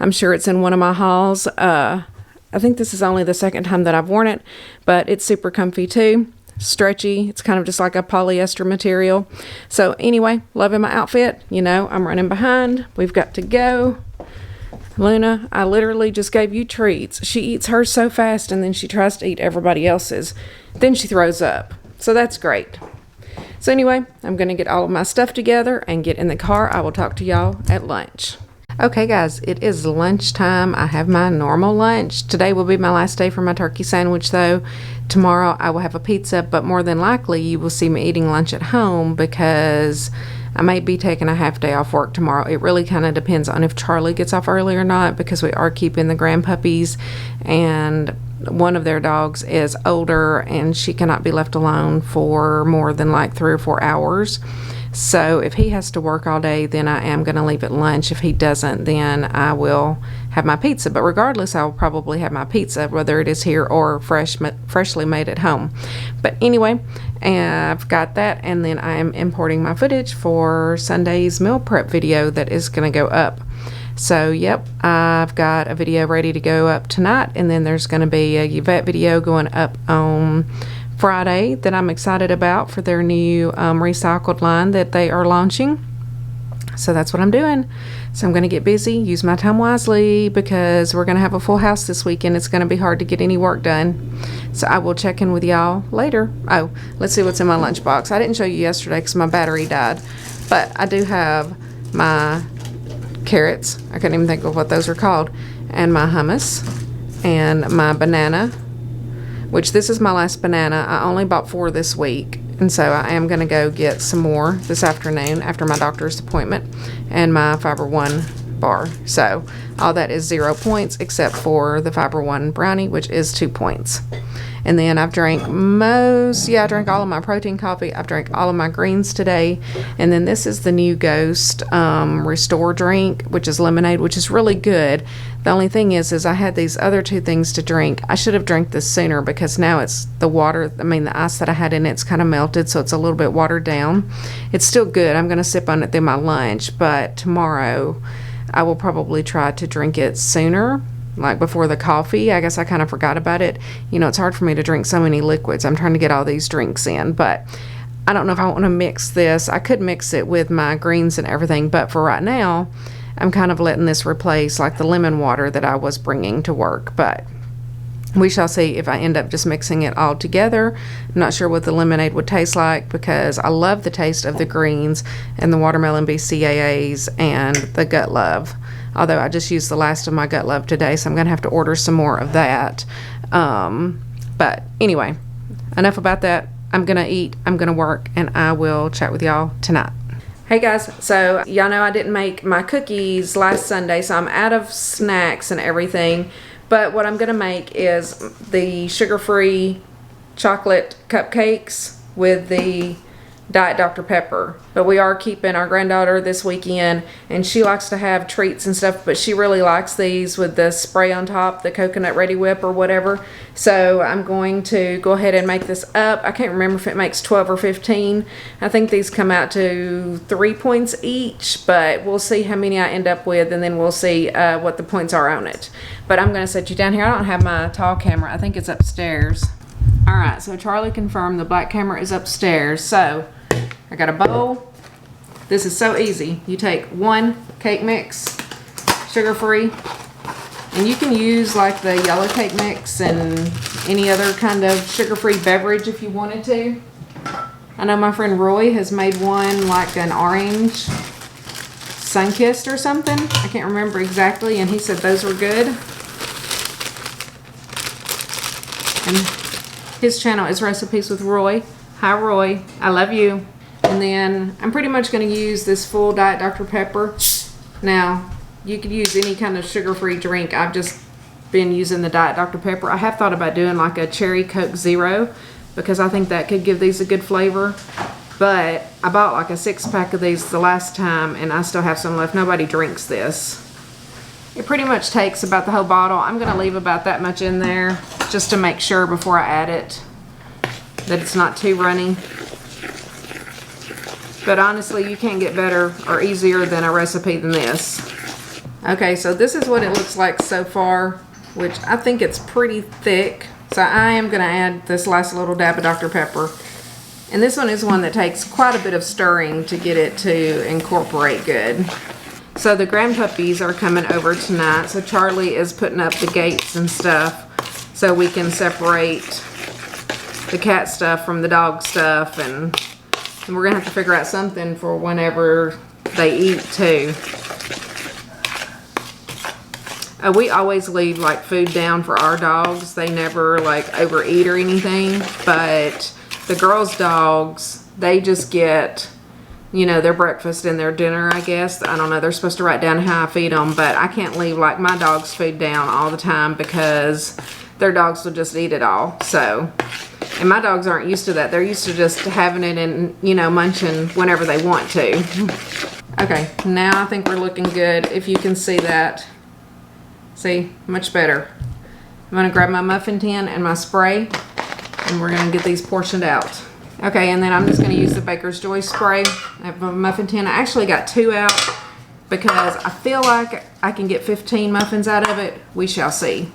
I'm sure it's in one of my hauls. I think this is only the second time that I've worn it, but it's super comfy too. Stretchy. It's kind of just like a polyester material. So anyway, loving my outfit. You know, I'm running behind. We've got to go. Luna, I literally just gave you treats. She eats hers so fast and then she tries to eat everybody else's. Then she throws up. So that's great. So anyway, I'm going to get all of my stuff together and get in the car. I will talk to y'all at lunch. Okay, guys, it is lunchtime. I have my normal lunch. Today will be my last day for my turkey sandwich, though. Tomorrow I will have a pizza, but more than likely you will see me eating lunch at home because I may be taking a half day off work tomorrow. It really kind of depends on if Charlie gets off early or not, because we are keeping the grandpuppies, and one of their dogs is older and she cannot be left alone for more than like 3 or 4 hours. So if he has to work all day, then I am going to leave at lunch. If he doesn't, then I will have my pizza. But regardless, I will probably have my pizza, whether it is here or freshly made at home. But anyway, I've got that, and then I am importing my footage for Sunday's meal prep video that is going to go up. So yep, I've got a video ready to go up tonight, and then there's going to be a Yvette video going up on Friday that I'm excited about for their new recycled line that they are launching. So that's what I'm doing. So I'm going to get busy, use my time wisely, because we're going to have a full house this weekend. It's going to be hard to get any work done. So I will check in with y'all later. Oh, let's see what's in my lunchbox. I didn't show you yesterday because my battery died, but I do have my carrots. I couldn't even think of what those are called, and my hummus, and my banana, which this is my last banana. I only bought 4 this week, and so I am going to go get some more this afternoon after my doctor's appointment, and my Fiber One bar. So all that is 0 points except for the Fiber One brownie, which is 2 points. And then I've drank I drank all of my protein coffee. I've drank all of my greens today. And then this is the new Ghost Restore drink, which is lemonade, which is really good. The only thing is I had these other 2 things to drink. I should have drank this sooner because now it's the ice that I had in it's kind of melted, so it's a little bit watered down. It's still good. I'm going to sip on it through my lunch, but tomorrow I will probably try to drink it sooner, like before the coffee. I guess I kind of forgot about it. You know, it's hard for me to drink so many liquids. I'm trying to get all these drinks in, but I don't know if I want to mix this. I could mix it with my greens and everything, but for right now, I'm kind of letting this replace like the lemon water that I was bringing to work, but we shall see if I end up just mixing it all together. I'm not sure what the lemonade would taste like because I love the taste of the greens and the watermelon BCAAs and the Gut Love. Although I just used the last of my Gut Love today, so I'm going to have to order some more of that. But anyway, enough about that. I'm going to eat, I'm going to work, and I will chat with y'all tonight. Hey guys, so y'all know I didn't make my cookies last Sunday, so I'm out of snacks and everything. But what I'm going to make is the sugar-free chocolate cupcakes with the Diet Dr. Pepper. But we are keeping our granddaughter this weekend, and she likes to have treats and stuff, but she really likes these with the spray on top, the coconut Ready Whip or whatever. So I'm going to go ahead and make this up. I can't remember if it makes 12 or 15. I think these come out to 3 points each, but we'll see how many I end up with, and then we'll see what the points are on it. But I'm going to set you down here. I don't have my tall camera. I think it's upstairs. All right, so Charlie confirmed the black camera is upstairs. So I got a bowl. This is so easy. You take 1 cake mix, sugar-free, and you can use like the yellow cake mix and any other kind of sugar-free beverage if you wanted to. I know my friend Roy has made one like an orange sun-kissed or something. I can't remember exactly, and he said those were good. And his channel is Recipes with Roy. Hi Roy, I love you. And then I'm pretty much going to use this full Diet Dr. Pepper. Now, you could use any kind of sugar-free drink. I've just been using the Diet Dr. Pepper. I have thought about doing like a Cherry Coke Zero because I think that could give these a good flavor. But I bought like a 6-pack of these the last time and I still have some left. Nobody drinks this. It pretty much takes about the whole bottle. I'm going to leave about that much in there just to make sure before I add it that it's not too runny. But honestly, you can't get better or easier than a recipe than this. Okay, so this is what it looks like so far, which I think it's pretty thick. So I am going to add this last little dab of Dr. Pepper. And this one is one that takes quite a bit of stirring to get it to incorporate good. So the grandpuppies are coming over tonight. So Charlie is putting up the gates and stuff so we can separate the cat stuff from the dog stuff. And we're going to have to figure out something for whenever they eat too. We always leave like food down for our dogs. They never like overeat or anything. But the girls' dogs, they just get, you know, their breakfast and their dinner, I guess. I don't know. They're supposed to write down how I feed them. But I can't leave like my dog's food down all the time because their dogs will just eat it all. So, and my dogs aren't used to that. They're used to just having it and, you know, munching whenever they want to. Okay, now I think we're looking good. If you can see that. See, much better. I'm going to grab my muffin tin and my spray, and we're going to get these portioned out. Okay, and then I'm just going to use the Baker's Joy spray. I have a muffin tin. I actually got 2 out because I feel like I can get 15 muffins out of it. We shall see.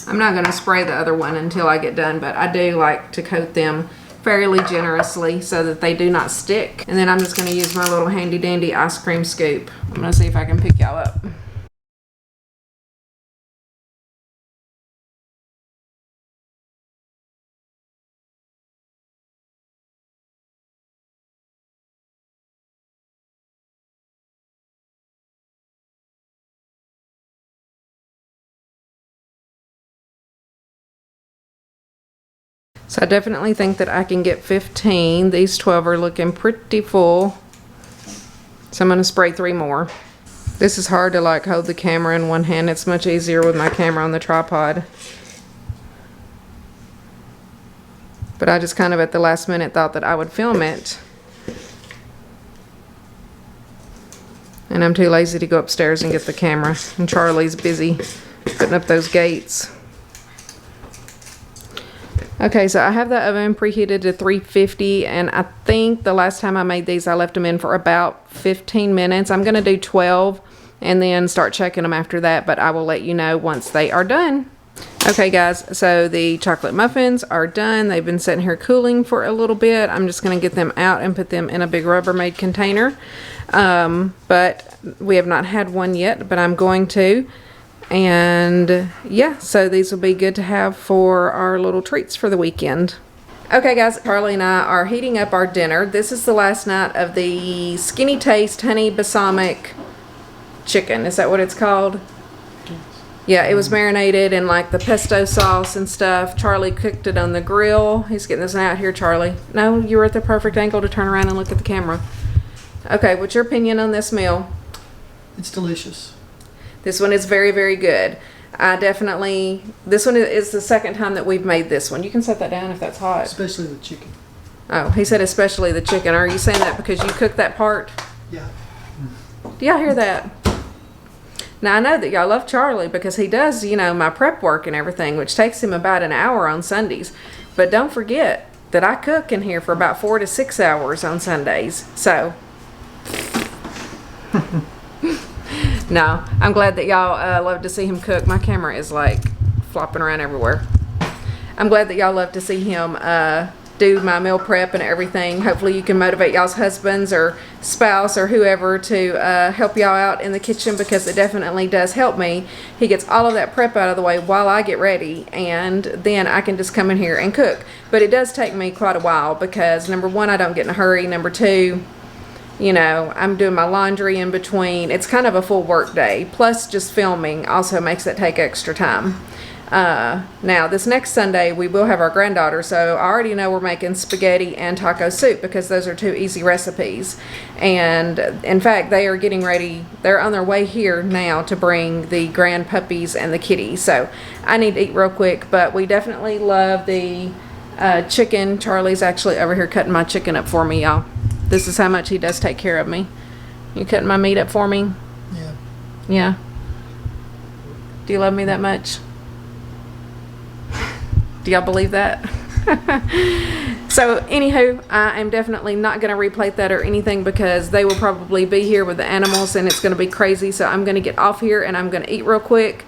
I'm not going to spray the other one until I get done, but I do like to coat them fairly generously so that they do not stick. And then I'm just going to use my little handy dandy ice cream scoop. I'm going to see if I can pick y'all up. So I definitely think that I can get 15. These 12 are looking pretty full. So I'm going to spray 3 more. This is hard to like hold the camera in one hand. It's much easier with my camera on the tripod. But I just kind of at the last minute thought that I would film it. And I'm too lazy to go upstairs and get the camera. And Charlie's busy putting up those gates. Okay, so I have the oven preheated to 350, and I think the last time I made these, I left them in for about 15 minutes. I'm going to do 12 and then start checking them after that, but I will let you know once they are done. Okay, guys, so the chocolate muffins are done. They've been sitting here cooling for a little bit. I'm just going to get them out and put them in a big Rubbermaid container. But we have not had one yet, but I'm going to. And yeah, so these will be good to have for our little treats for the weekend. Okay guys, Charlie and I are heating up our dinner. This is the last night of the Skinny Taste Honey Balsamic Chicken. Is that what it's called? Yeah, it was marinated in like the pesto sauce and stuff. Charlie cooked it on the grill. He's getting this out here, Charlie. No, you were at the perfect angle to turn around and look at the camera. Okay, what's your opinion on this meal? It's delicious. This one is very, very good. I definitely, this one is the second time that we've made this one. You can set that down if that's hot. Especially the chicken. Oh, he said especially the chicken. Are you saying that because you cooked that part? Yeah. Do y'all hear that? Now, I know that y'all love Charlie because he does, you know, my prep work and everything, which takes him about an hour on Sundays. But don't forget that I cook in here for about 4 to 6 hours on Sundays. So... No, I'm glad that y'all love to see him cook. My camera is like flopping around everywhere. I'm glad that y'all love to see him do my meal prep and everything. Hopefully you can motivate y'all's husbands or spouse or whoever to help y'all out in the kitchen, because it definitely does help me. He gets all of that prep out of the way while I get ready, and then I can just come in here and cook. But it does take me quite a while because, number one, I don't get in a hurry. Number two, you know, I'm doing my laundry in between. It's kind of a full work day. Plus just filming also makes it take extra time. Now this next Sunday we will have our granddaughter, so I already know we're making spaghetti and taco soup because those are two easy recipes. And in fact, they are getting ready. They're on their way here now to bring the grand puppies and the kitty. So I need to eat real quick, but we definitely love the chicken. Charlie's actually over here cutting my chicken up for me, y'all. This is how much he does take care of me. You cutting my meat up for me? Yeah. Yeah. Do you love me that much? Do y'all believe that? So anywho, I am definitely not going to replate that or anything because they will probably be here with the animals and it's going to be crazy. So I'm going to get off here and I'm going to eat real quick,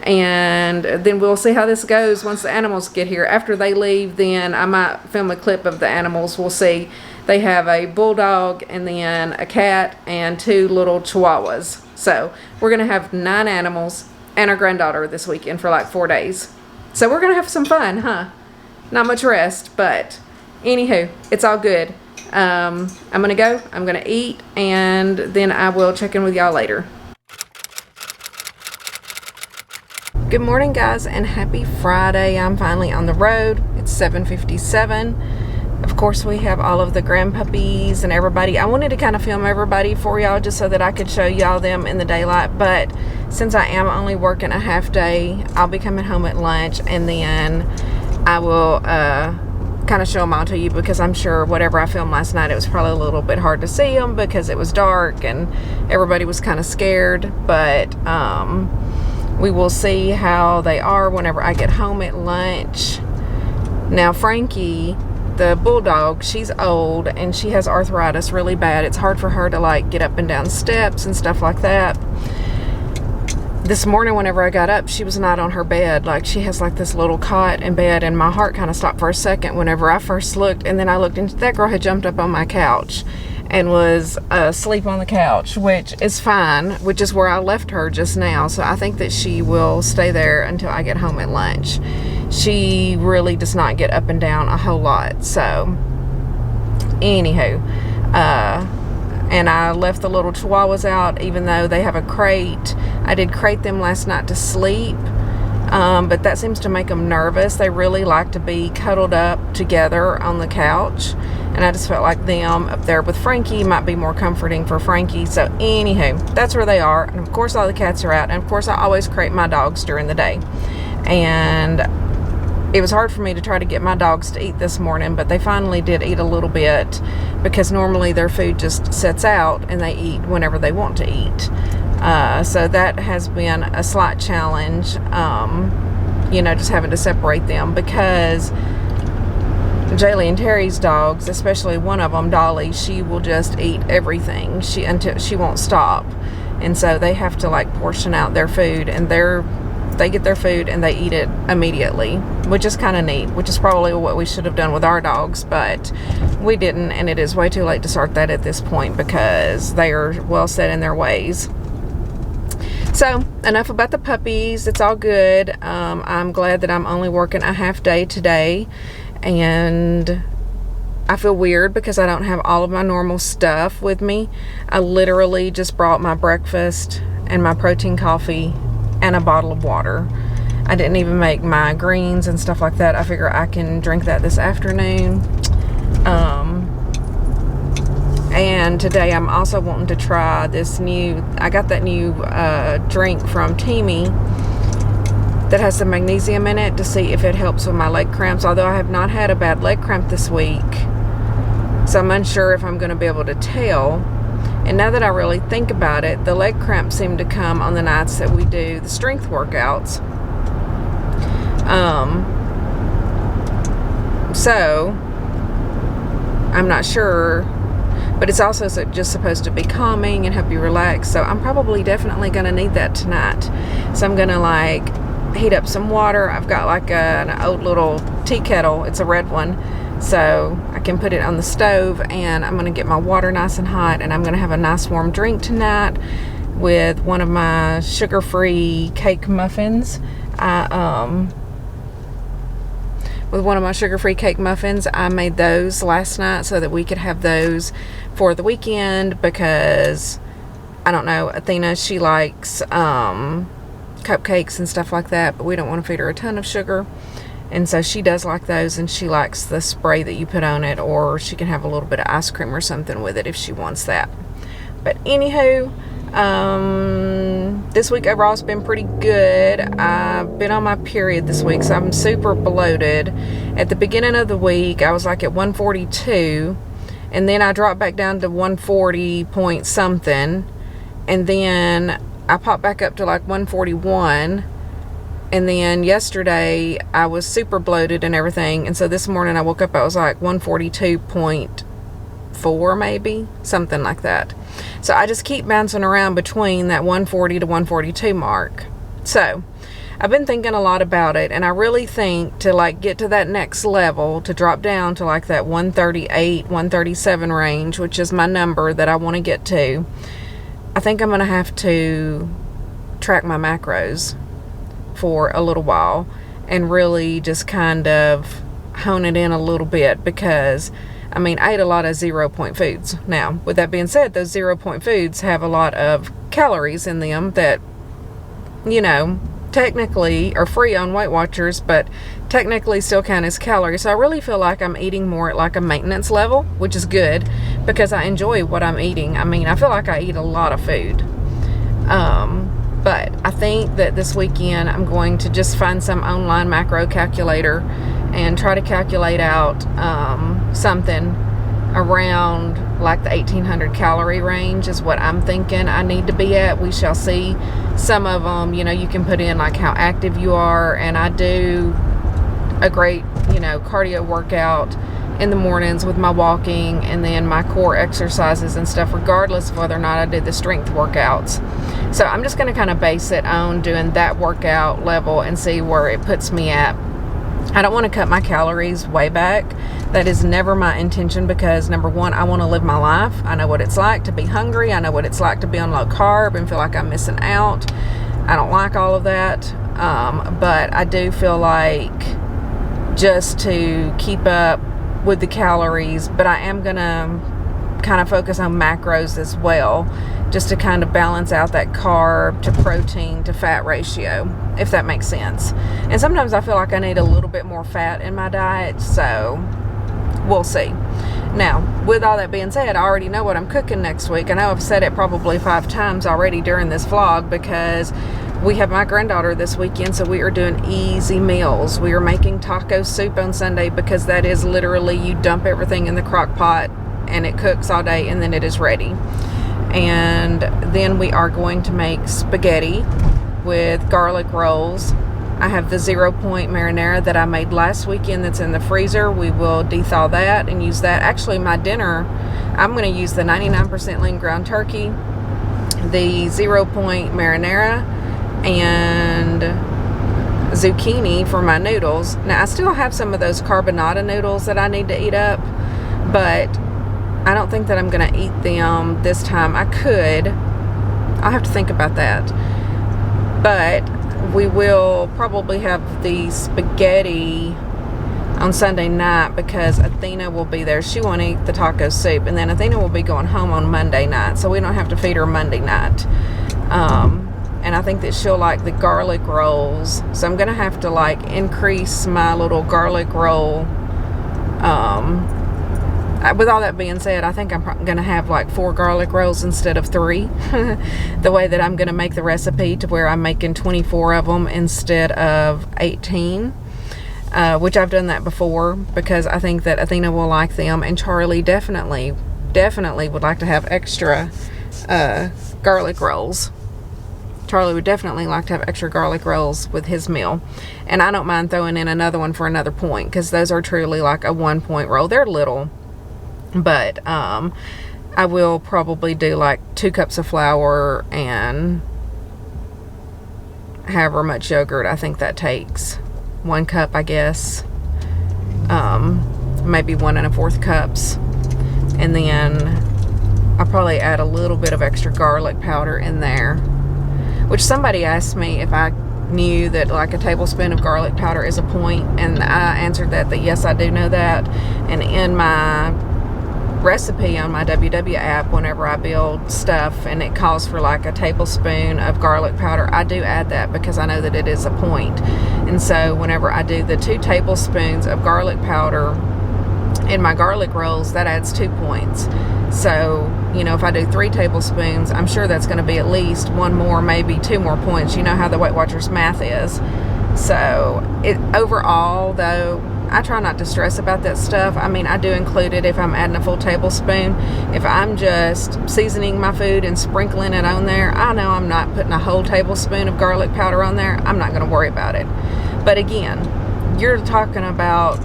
and then we'll see how this goes once the animals get here. After they leave, then I might film a clip of the animals. We'll see. They have a bulldog and then a cat and 2 little chihuahuas. So we're going to have 9 animals and our granddaughter this weekend for like 4 days. So we're going to have some fun, huh? Not much rest, but anywho, it's all good. I'm going to go, I'm going to eat, and then I will check in with y'all later. Good morning, guys, and happy Friday. I'm finally on the road. It's 7:57. Of course, we have all of the grand puppies and everybody. I wanted to kind of film everybody for y'all just so that I could show y'all them in the daylight, but since I am only working a half day, I'll be coming home at lunch, and then I will kind of show them all to you, because I'm sure whatever I filmed last night, it was probably a little bit hard to see them because it was dark and everybody was kind of scared. But we will see how they are whenever I get home at lunch. Now Frankie, the bulldog, she's old and she has arthritis really bad. It's hard for her to like get up and down steps and stuff like that. This morning whenever I got up, she was not on her bed. Like, she has like this little cot in bed, and my heart kind of stopped for a second whenever I first looked, and then I looked and that girl had jumped up on my couch and was asleep on the couch, which is fine, which is where I left her just now. So I think that she will stay there until I get home at lunch. She really does not get up and down a whole lot. So anywho, and I left the little chihuahuas out, even though they have a crate. I did crate them last night to sleep, but that seems to make them nervous. They really like to be cuddled up together on the couch, and I just felt like them up there with Frankie might be more comforting for Frankie. So anywho, that's where they are. And of course all the cats are out, and of course I always crate my dogs during the day. And it was hard for me to try to get my dogs to eat this morning, but they finally did eat a little bit, because normally their food just sits out and they eat whenever they want to eat. So that has been a slight challenge, you know, just having to separate them, because Jaylee and Terry's dogs, especially one of them, Dolly, she will just eat everything until she won't stop. And so they have to like portion out their food, and they get their food and they eat it immediately, which is kind of neat, which is probably what we should have done with our dogs, but we didn't, and it is way too late to start that at this point because they are well set in their ways. So enough about the puppies. It's all good. I'm glad that I'm only working a half day today, and I feel weird because I don't have all of my normal stuff with me. I literally just brought my breakfast and my protein coffee and a bottle of water. I didn't even make my greens and stuff like that. I figure I can drink that this afternoon. And today I'm also wanting to try this I got that new drink from TEAMI that has some magnesium in it to see if it helps with my leg cramps, although I have not had a bad leg cramp this week. So I'm unsure if I'm going to be able to tell. And now that I really think about it, the leg cramps seem to come on the nights that we do the strength workouts. So I'm not sure, but it's also just supposed to be calming and help you relax. So I'm probably definitely going to need that tonight. So I'm going to like heat up some water. I've got like an old little tea kettle. It's a red one. so I can put it on the stove, and I'm going to get my water nice and hot, and I'm going to have a nice warm drink tonight with one of my sugar-free cake muffins. With one of my sugar-free cake muffins. I made those last night so that we could have those for the weekend, because I don't know, Athena, she likes cupcakes and stuff like that, but we don't want to feed her a ton of sugar, and so she does like those, and she likes the spray that you put on it, or she can have a little bit of ice cream or something with it if she wants that. But anywho, this week overall has been pretty good. I've been on my period this week, so I'm super bloated. At the beginning of the week, I was like at 142, and then I dropped back down to 140 point something, and then I popped back up to like 141, and then yesterday I was super bloated and everything, and so this morning I woke up, I was like 142.4 maybe, something like that. So I just keep bouncing around between that 140 to 142 mark. So I've been thinking a lot about it, and I really think to like get to that next level, to drop down to like that 138, 137 range, which is my number that I want to get to, I think I'm going to have to track my macros for a little while and really just kind of hone it in a little bit, because I mean, I ate a lot of 0 point foods. Now, with that being said, those 0 point foods have a lot of calories in them that, you know, technically are free on Weight Watchers, but technically still count as calories. So I really feel like I'm eating more at like a maintenance level, which is good because I enjoy what I'm eating. I mean, I feel like I eat a lot of food. But I think that this weekend I'm going to just find some online macro calculator and try to calculate out something around like the 1800 calorie range is what I'm thinking I need to be at. We shall see. Some of them, you know, you can put in like how active you are, and I do a great, you know, cardio workout in the mornings with my walking and then my core exercises and stuff, regardless of whether or not I do the strength workouts. So I'm just going to kind of base it on doing that workout level and see where it puts me at. I don't want to cut my calories way back. That is never my intention, because number one, I want to live my life. I know what it's like to be hungry. I know what it's like to be on low carb and feel like I'm missing out. I don't like all of that. But I do feel like just to keep up with the calories, but I am going to kind of focus on macros as well, just to kind of balance out that carb to protein to fat ratio, if that makes sense. And sometimes I feel like I need a little bit more fat in my diet, so we'll see. Now, with all that being said, I already know what I'm cooking next week. I know I've said it probably 5 times already during this vlog, because we have my granddaughter this weekend, so we are doing easy meals. We are making taco soup on Sunday, because that is literally, you dump everything in the crock pot and it cooks all day and then it is ready. And then we are going to make spaghetti with garlic rolls. I have the 0 point marinara that I made last weekend that's in the freezer. We will de-thaw that and use that. Actually, my dinner, I'm going to use the 99% lean ground turkey, the 0 point marinara, and zucchini for my noodles. Now, I still have some of those carbonara noodles that I need to eat up, but I don't think that I'm going to eat them this time. I could. I'll have to think about that. But we will probably have the spaghetti on Sunday night, because Athena will be there. She won't eat the taco soup, and then Athena will be going home on Monday night, so we don't have to feed her Monday night. And I think that she'll like the garlic rolls, so I'm gonna have to like increase my little garlic roll. With all that being said, I think I'm going to have like 4 garlic rolls instead of 3. The way that I'm going to make the recipe, to where I'm making 24 of them instead of 18. Which I've done that before, because I think that Athena will like them. And Charlie definitely would like to have extra garlic rolls. Charlie would definitely like to have extra garlic rolls with his meal. And I don't mind throwing in another one for another point, because those are truly like a 1 point roll. They're little. But I will probably do like 2 cups of flour and however much yogurt I think that takes. 1 cup, I guess. maybe 1 1/4 cups. And then I'll probably add a little bit of extra garlic powder in there, which somebody asked me if I knew that like a tablespoon of garlic powder is a point, and I answered that yes, I do know that. And in my recipe on my WW app, whenever I build stuff and it calls for like a tablespoon of garlic powder, I do add that because I know that it is a point. And so whenever I do the 2 tablespoons of garlic powder in my garlic rolls, that adds 2 points. So, you know, if I do 3 tablespoons, I'm sure that's going to be at least 1 more, maybe 2 more points. You know how the Weight Watchers math is. So, overall, though, I try not to stress about that stuff. I mean, I do include it if I'm adding a full tablespoon. If I'm just seasoning my food and sprinkling it on there, I know I'm not putting a whole tablespoon of garlic powder on there. I'm not going to worry about it. But again, you're talking about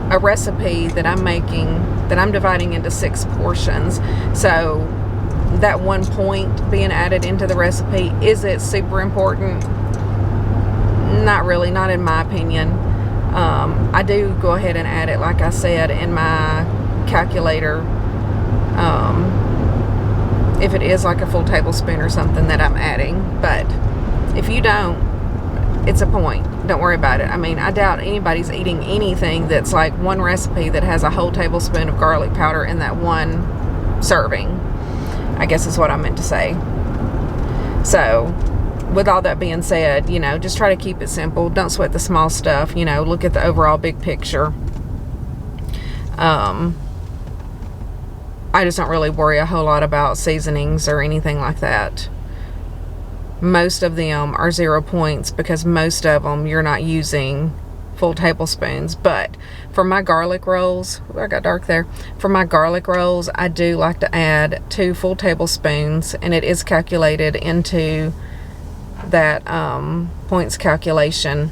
a recipe that I'm making, that I'm dividing into 6 portions. So that 1 point being added into the recipe, is it super important? Not really, not in my opinion. I do go ahead and add it, like I said, in my calculator, if it is like a full tablespoon or something that I'm adding. But if you don't, it's a point. Don't worry about it. I mean, I doubt anybody's eating anything that's like one recipe that has a whole tablespoon of garlic powder in that one serving, I guess is what I meant to say. So with all that being said, you know, just try to keep it simple. Don't sweat the small stuff. You know, look at the overall big picture. I just don't really worry a whole lot about seasonings or anything like that. Most of them are 0 points because most of them you're not using full tablespoons. But for my garlic rolls, I got dark there. For my garlic rolls, I do like to add 2 full tablespoons, and it is calculated into that points calculation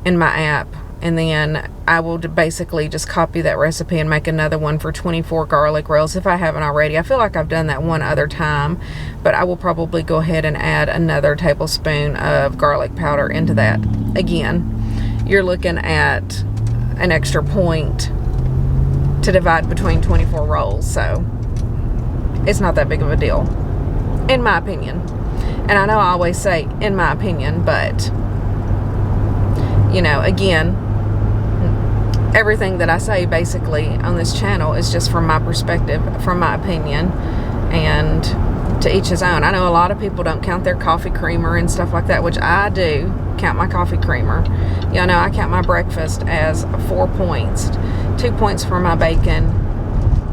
in my app. And then I will basically just copy that recipe and make another one for 24 garlic rolls if I haven't already. I feel like I've done that one other time, but I will probably go ahead and add another tablespoon of garlic powder into that. Again, you're looking at an extra point to divide between 24 rolls, so it's not that big of a deal, in my opinion. And I know I always say in my opinion, but you know, again, everything that I say basically on this channel is just from my perspective, from my opinion, and to each his own. I know a lot of people don't count their coffee creamer and stuff like that, which I do count my coffee creamer. Y'all know I count my breakfast as 4 points. 2 points for my bacon,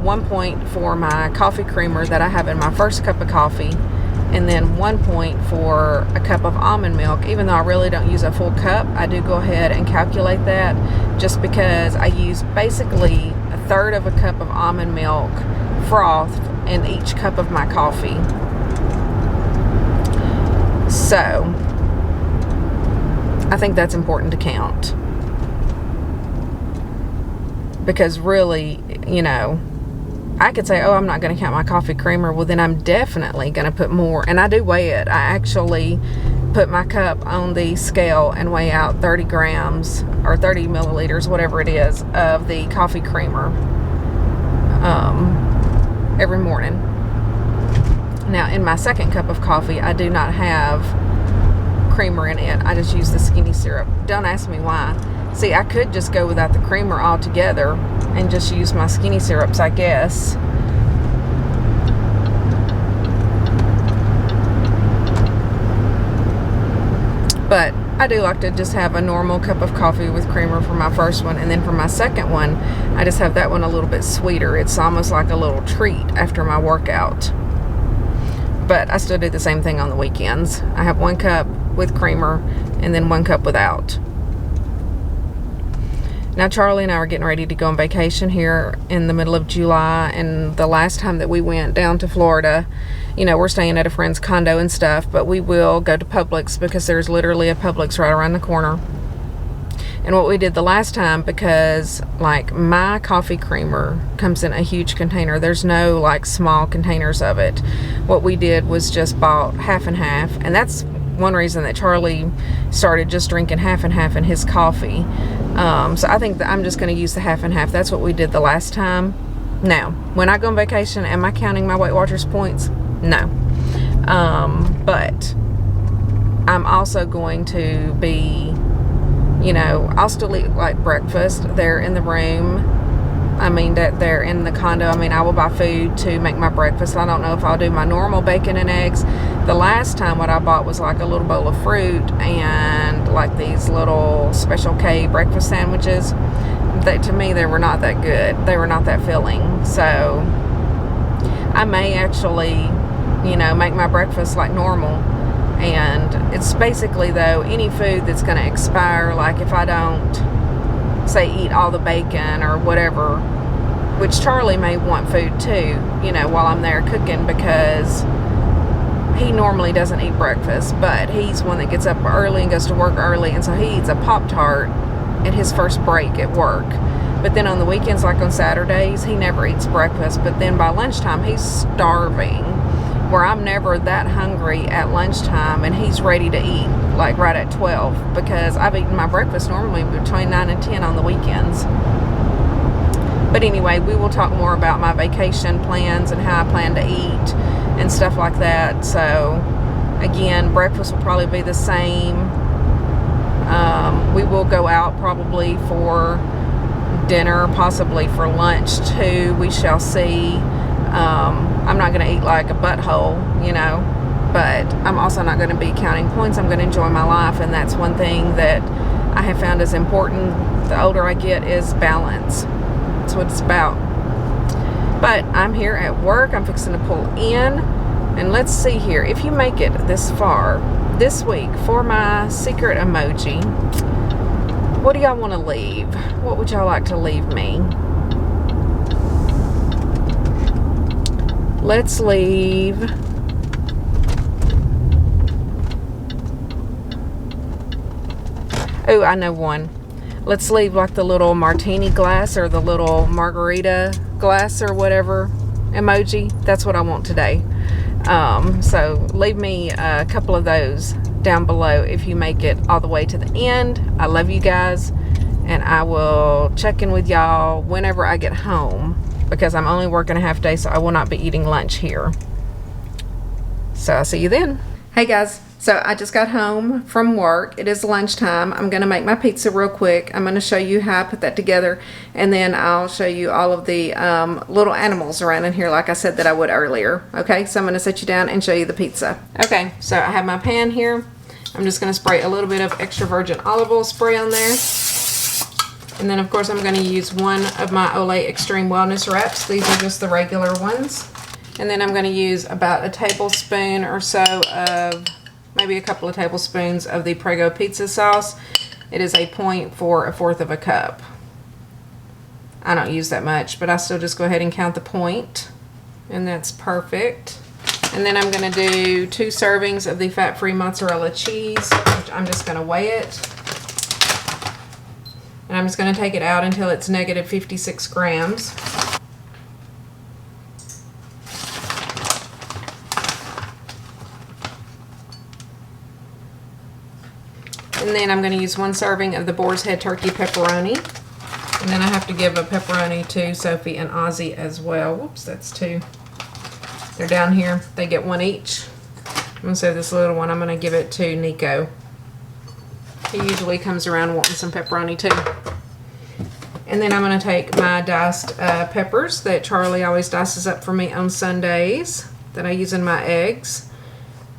1 point for my coffee creamer that I have in my first cup of coffee, and then 1 point for a cup of almond milk. Even though I really don't use a full cup, I do go ahead and calculate that, just because I use basically 1/3 of a cup of almond milk frothed in each cup of my coffee. So I think that's important to count, because really, you know, I could say, oh, I'm not going to count my coffee creamer. Well, then I'm definitely going to put more. And I do weigh it. I actually put my cup on the scale and weigh out 30 grams or 30 milliliters, whatever it is, of the coffee creamer every morning. Now, in my second cup of coffee, I do not have creamer in it. I just use the skinny syrup. Don't ask me why. See, I could just go without the creamer altogether and just use my skinny syrups, I guess. But I do like to just have a normal cup of coffee with creamer for my first one, and then for my second one, I just have that one a little bit sweeter. It's almost like a little treat after my workout. But I still do the same thing on the weekends. I have 1 cup with creamer and then 1 cup without. Now, Charlie and I are getting ready to go on vacation here in the middle of July, and the last time that we went down to Florida, you know, we're staying at a friend's condo and stuff, but we will go to Publix because there's literally a Publix right around the corner. And what we did the last time, because like my coffee creamer comes in a huge container, there's no like small containers of it. What we did was just bought half and half, and that's one reason that Charlie started just drinking half and half in his coffee. So I think that I'm just going to use the half and half. That's what we did the last time. Now, when I go on vacation, am I counting my Weight Watchers points? No. But I'm also going to be, you know, I'll still eat like breakfast there in the room. I mean, that they're in the condo. I mean, I will buy food to make my breakfast. I don't know if I'll do my normal bacon and eggs. The last time what I bought was like a little bowl of fruit and like these little Special K breakfast sandwiches. That, to me, they were not that good. They were not that filling. So I may actually, you know, make my breakfast like normal. And it's basically, though, any food that's going to expire, like if I don't, say, eat all the bacon or whatever, which Charlie may want food too, you know, while I'm there cooking, because he normally doesn't eat breakfast, but he's one that gets up early and goes to work early, and so he eats a Pop-Tart at his first break at work. But then on the weekends, like on Saturdays, he never eats breakfast, but then by lunchtime he's starving, where I'm never that hungry at lunchtime, and he's ready to eat like right at 12, because I've eaten my breakfast normally between 9 and 10 on the weekends. But anyway, we will talk more about my vacation plans and how I plan to eat and stuff like that. So again, breakfast will probably be the same. We will go out probably for dinner, possibly for lunch too. We shall see. I'm not going to eat like a butthole, you know, but I'm also not going to be counting points. I'm going to enjoy my life, and that's one thing that I have found is important the older I get, is balance. That's what it's about. But I'm here at work. I'm fixing to pull in, and let's see here. If you make it this far this week for my secret emoji, what do y'all want to leave? What would y'all like to leave me? Let's leave oh, I know one. Let's leave like the little martini glass or the little margarita glass or whatever emoji. That's what I want today. So leave me a couple of those down below if you make it all the way to the end. I love you guys, and I will check in with y'all whenever I get home, because I'm only working a half day, so I will not be eating lunch here. So I'll see you then. Hey guys, so I just got home from work. It is lunchtime. I'm going to make my pizza real quick. I'm going to show you how I put that together, and then I'll show you all of the little animals around in here like I said that I would earlier. Okay, so I'm going to set you down and show you the pizza. Okay, so I have my pan here. I'm just going to spray a little bit of extra virgin olive oil spray on there. And then, of course, I'm going to use one of my Olay Extreme Wellness Wraps. These are just the regular ones. And then I'm going to use about a tablespoon or so of, maybe a couple of tablespoons of the Prego pizza sauce. It is a point for 1/4 of a cup. I don't use that much, but I still just go ahead and count the point. And that's perfect. And then I'm going to do 2 servings of the fat-free mozzarella cheese, which I'm just going to weigh it. And I'm just going to take it out until it's negative 56 grams. And then I'm going to use 1 serving of the Boar's Head turkey pepperoni. And then I have to give a pepperoni to Sophie and Ozzy as well. Whoops, that's 2. They're down here. They get 1 each. I'm going to save this little one. I'm going to give it to Nico. He usually comes around wanting some pepperoni too. And then I'm going to take my diced peppers that Charlie always dices up for me on Sundays that I use in my eggs.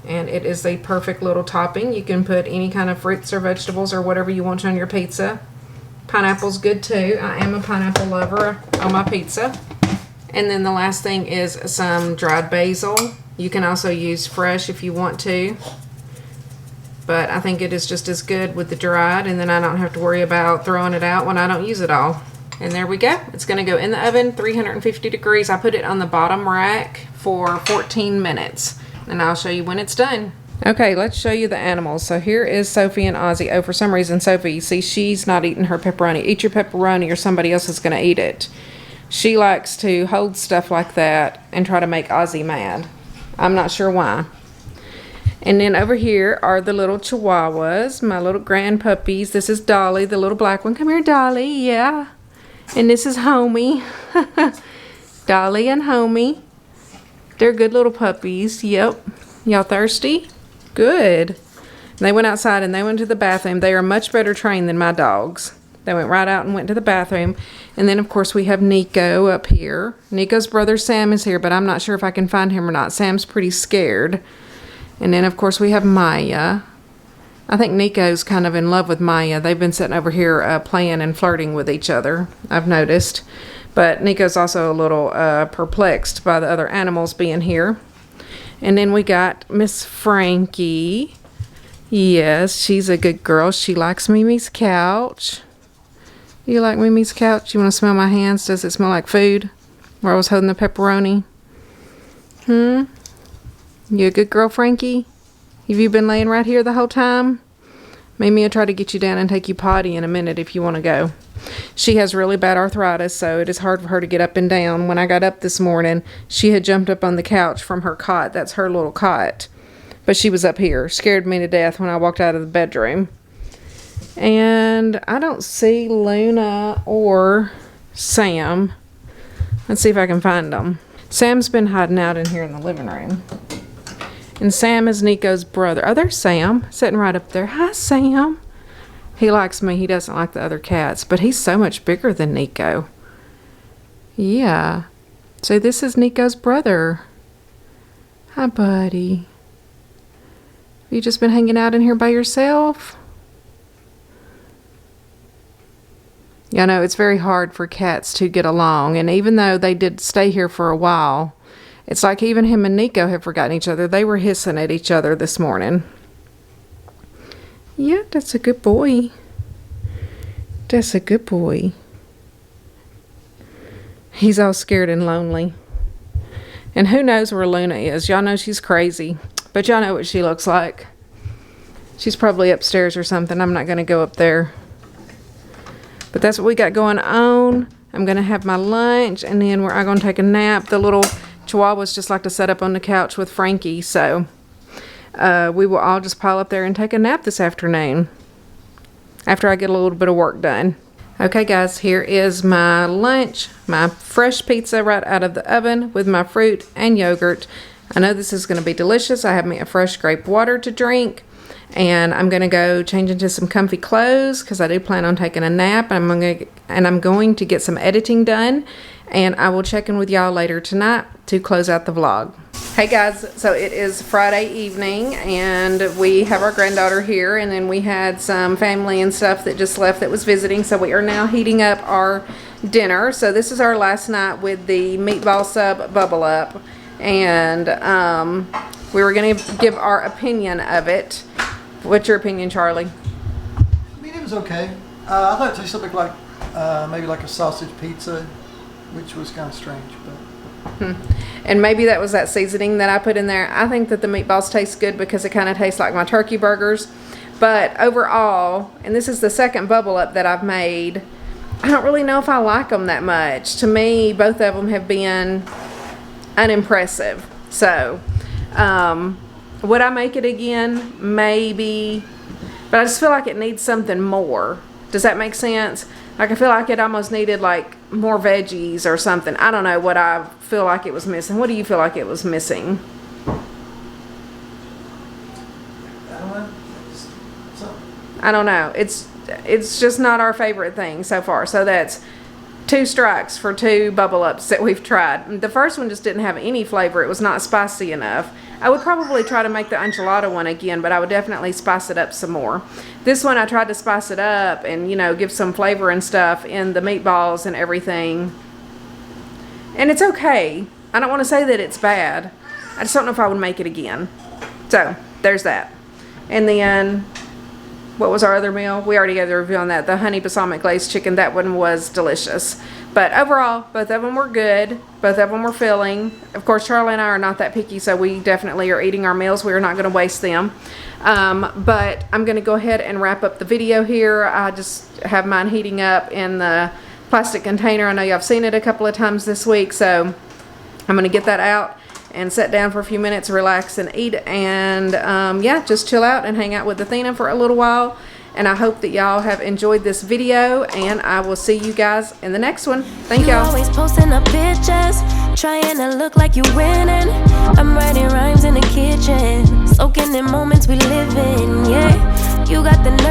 And it is the perfect little topping. You can put any kind of fruits or vegetables or whatever you want on your pizza. Pineapple's good too. I am a pineapple lover on my pizza. And then the last thing is some dried basil. You can also use fresh if you want to, but I think it is just as good with the dried, and then I don't have to worry about throwing it out when I don't use it all. And there we go. It's going to go in the oven, 350 degrees. I put it on the bottom rack for 14 minutes, and I'll show you when it's done. Okay, let's show you the animals. So here is Sophie and Ozzy. Oh, for some reason, Sophie, you see, she's not eating her pepperoni. Eat your pepperoni or somebody else is going to eat it. She likes to hold stuff like that and try to make Ozzy mad. I'm not sure why. And then over here are the little chihuahuas, my little grand puppies. This is Dolly, the little black one. Come here, Dolly. Yeah. And this is Homie. Dolly and Homie. They're good little puppies. Yep. Y'all thirsty? Good. They went outside and they went to the bathroom. They are much better trained than my dogs. They went right out and went to the bathroom. And then, of course, we have Nico up here. Nico's brother Sam is here, but I'm not sure if I can find him or not. Sam's pretty scared. And then, of course, we have Maya. I think Nico's kind of in love with Maya. They've been sitting over here playing and flirting with each other, I've noticed. But Nico's also a little perplexed by the other animals being here. And then we got Miss Frankie. Yes, she's a good girl. She likes Mimi's couch. You like Mimi's couch? You want to smell my hands? Does it smell like food? Where I was holding the pepperoni? You a good girl, Frankie? Have you been laying right here the whole time? Mimi will try to get you down and take you potty in a minute if you want to go. She has really bad arthritis, so it is hard for her to get up and down. When I got up this morning, she had jumped up on the couch from her cot. That's her little cot. But she was up here. Scared me to death when I walked out of the bedroom. And I don't see Luna or Sam. Let's see if I can find them. Sam's been hiding out in here in the living room. And Sam is Nico's brother. Oh, there's Sam, sitting right up there. Hi, Sam. He likes me. He doesn't like the other cats, but he's so much bigger than Nico. Yeah. So this is Nico's brother. Hi, buddy. You just been hanging out in here by yourself? Yeah, I know it's very hard for cats to get along, and even though they did stay here for a while, it's like even him and Nico have forgotten each other. They were hissing at each other this morning. Yeah, that's a good boy. That's a good boy. He's all scared and lonely. And who knows where Luna is? Y'all know she's crazy, but y'all know what she looks like. She's probably upstairs or something. I'm not going to go up there. But that's what we got going on. I'm going to have my lunch, and then we're going to take a nap. The little chihuahuas just like to sit up on the couch with Frankie, so we will all just pile up there and take a nap this afternoon after I get a little bit of work done. Okay, guys, here is my lunch. My fresh pizza right out of the oven with my fruit and yogurt. I know this is going to be delicious. I have me a fresh grape water to drink. And I'm going to go change into some comfy clothes because I do plan on taking a nap. I'm going to get some editing done. And I will check in with y'all later tonight to close out the vlog. Hey guys, so it is Friday evening and we have our granddaughter here, and then we had some family and stuff that just left that was visiting. So we are now heating up our dinner. So this is our last night with the meatball sub bubble up. And we were going to give our opinion of it. What's your opinion, Charlie? I mean, it was okay. I thought it tasted like maybe like a sausage pizza, which was kind of strange. But And maybe that was that seasoning that I put in there. I think that the meatballs taste good because it kind of tastes like my turkey burgers. But overall, and this is the second bubble up that I've made, I don't really know if I like them that much. To me, both of them have been unimpressive. So, would I make it again? Maybe. But I just feel like it needs something more. Does that make sense? Like, I feel like it almost needed, like, more veggies or something. I don't know what I feel like it was missing. What do you feel like it was missing? I don't know. I don't know. It's just not our favorite thing so far. So that's 2 strikes for 2 bubble ups that we've tried. The first one just didn't have any flavor. It was not spicy enough. I would probably try to make the enchilada one again, but I would definitely spice it up some more. This one I tried to spice it up and, you know, give some flavor and stuff in the meatballs and everything. And it's okay. I don't want to say that it's bad. I just don't know if I would make it again. So, there's that. And then, what was our other meal? We already gave the review on that. The honey balsamic glazed chicken. That one was delicious. But overall, both of them were good. Both of them were filling. Of course, Charlie and I are not that picky, so we definitely are eating our meals. We are not going to waste them. But I'm going to go ahead and wrap up the video here. I just have mine heating up in the plastic container. I know y'all have seen it a couple of times this week, so I'm going to get that out. and sat down for a few minutes, relax and eat, and yeah, just chill out and hang out with Athena for a little while. And I hope that y'all have enjoyed this video, and I will see you guys in the next one. Thank y'all. Always posting up pictures, trying to look like you winning. I'm writing rhymes in the kitchen, soaking in moments we live.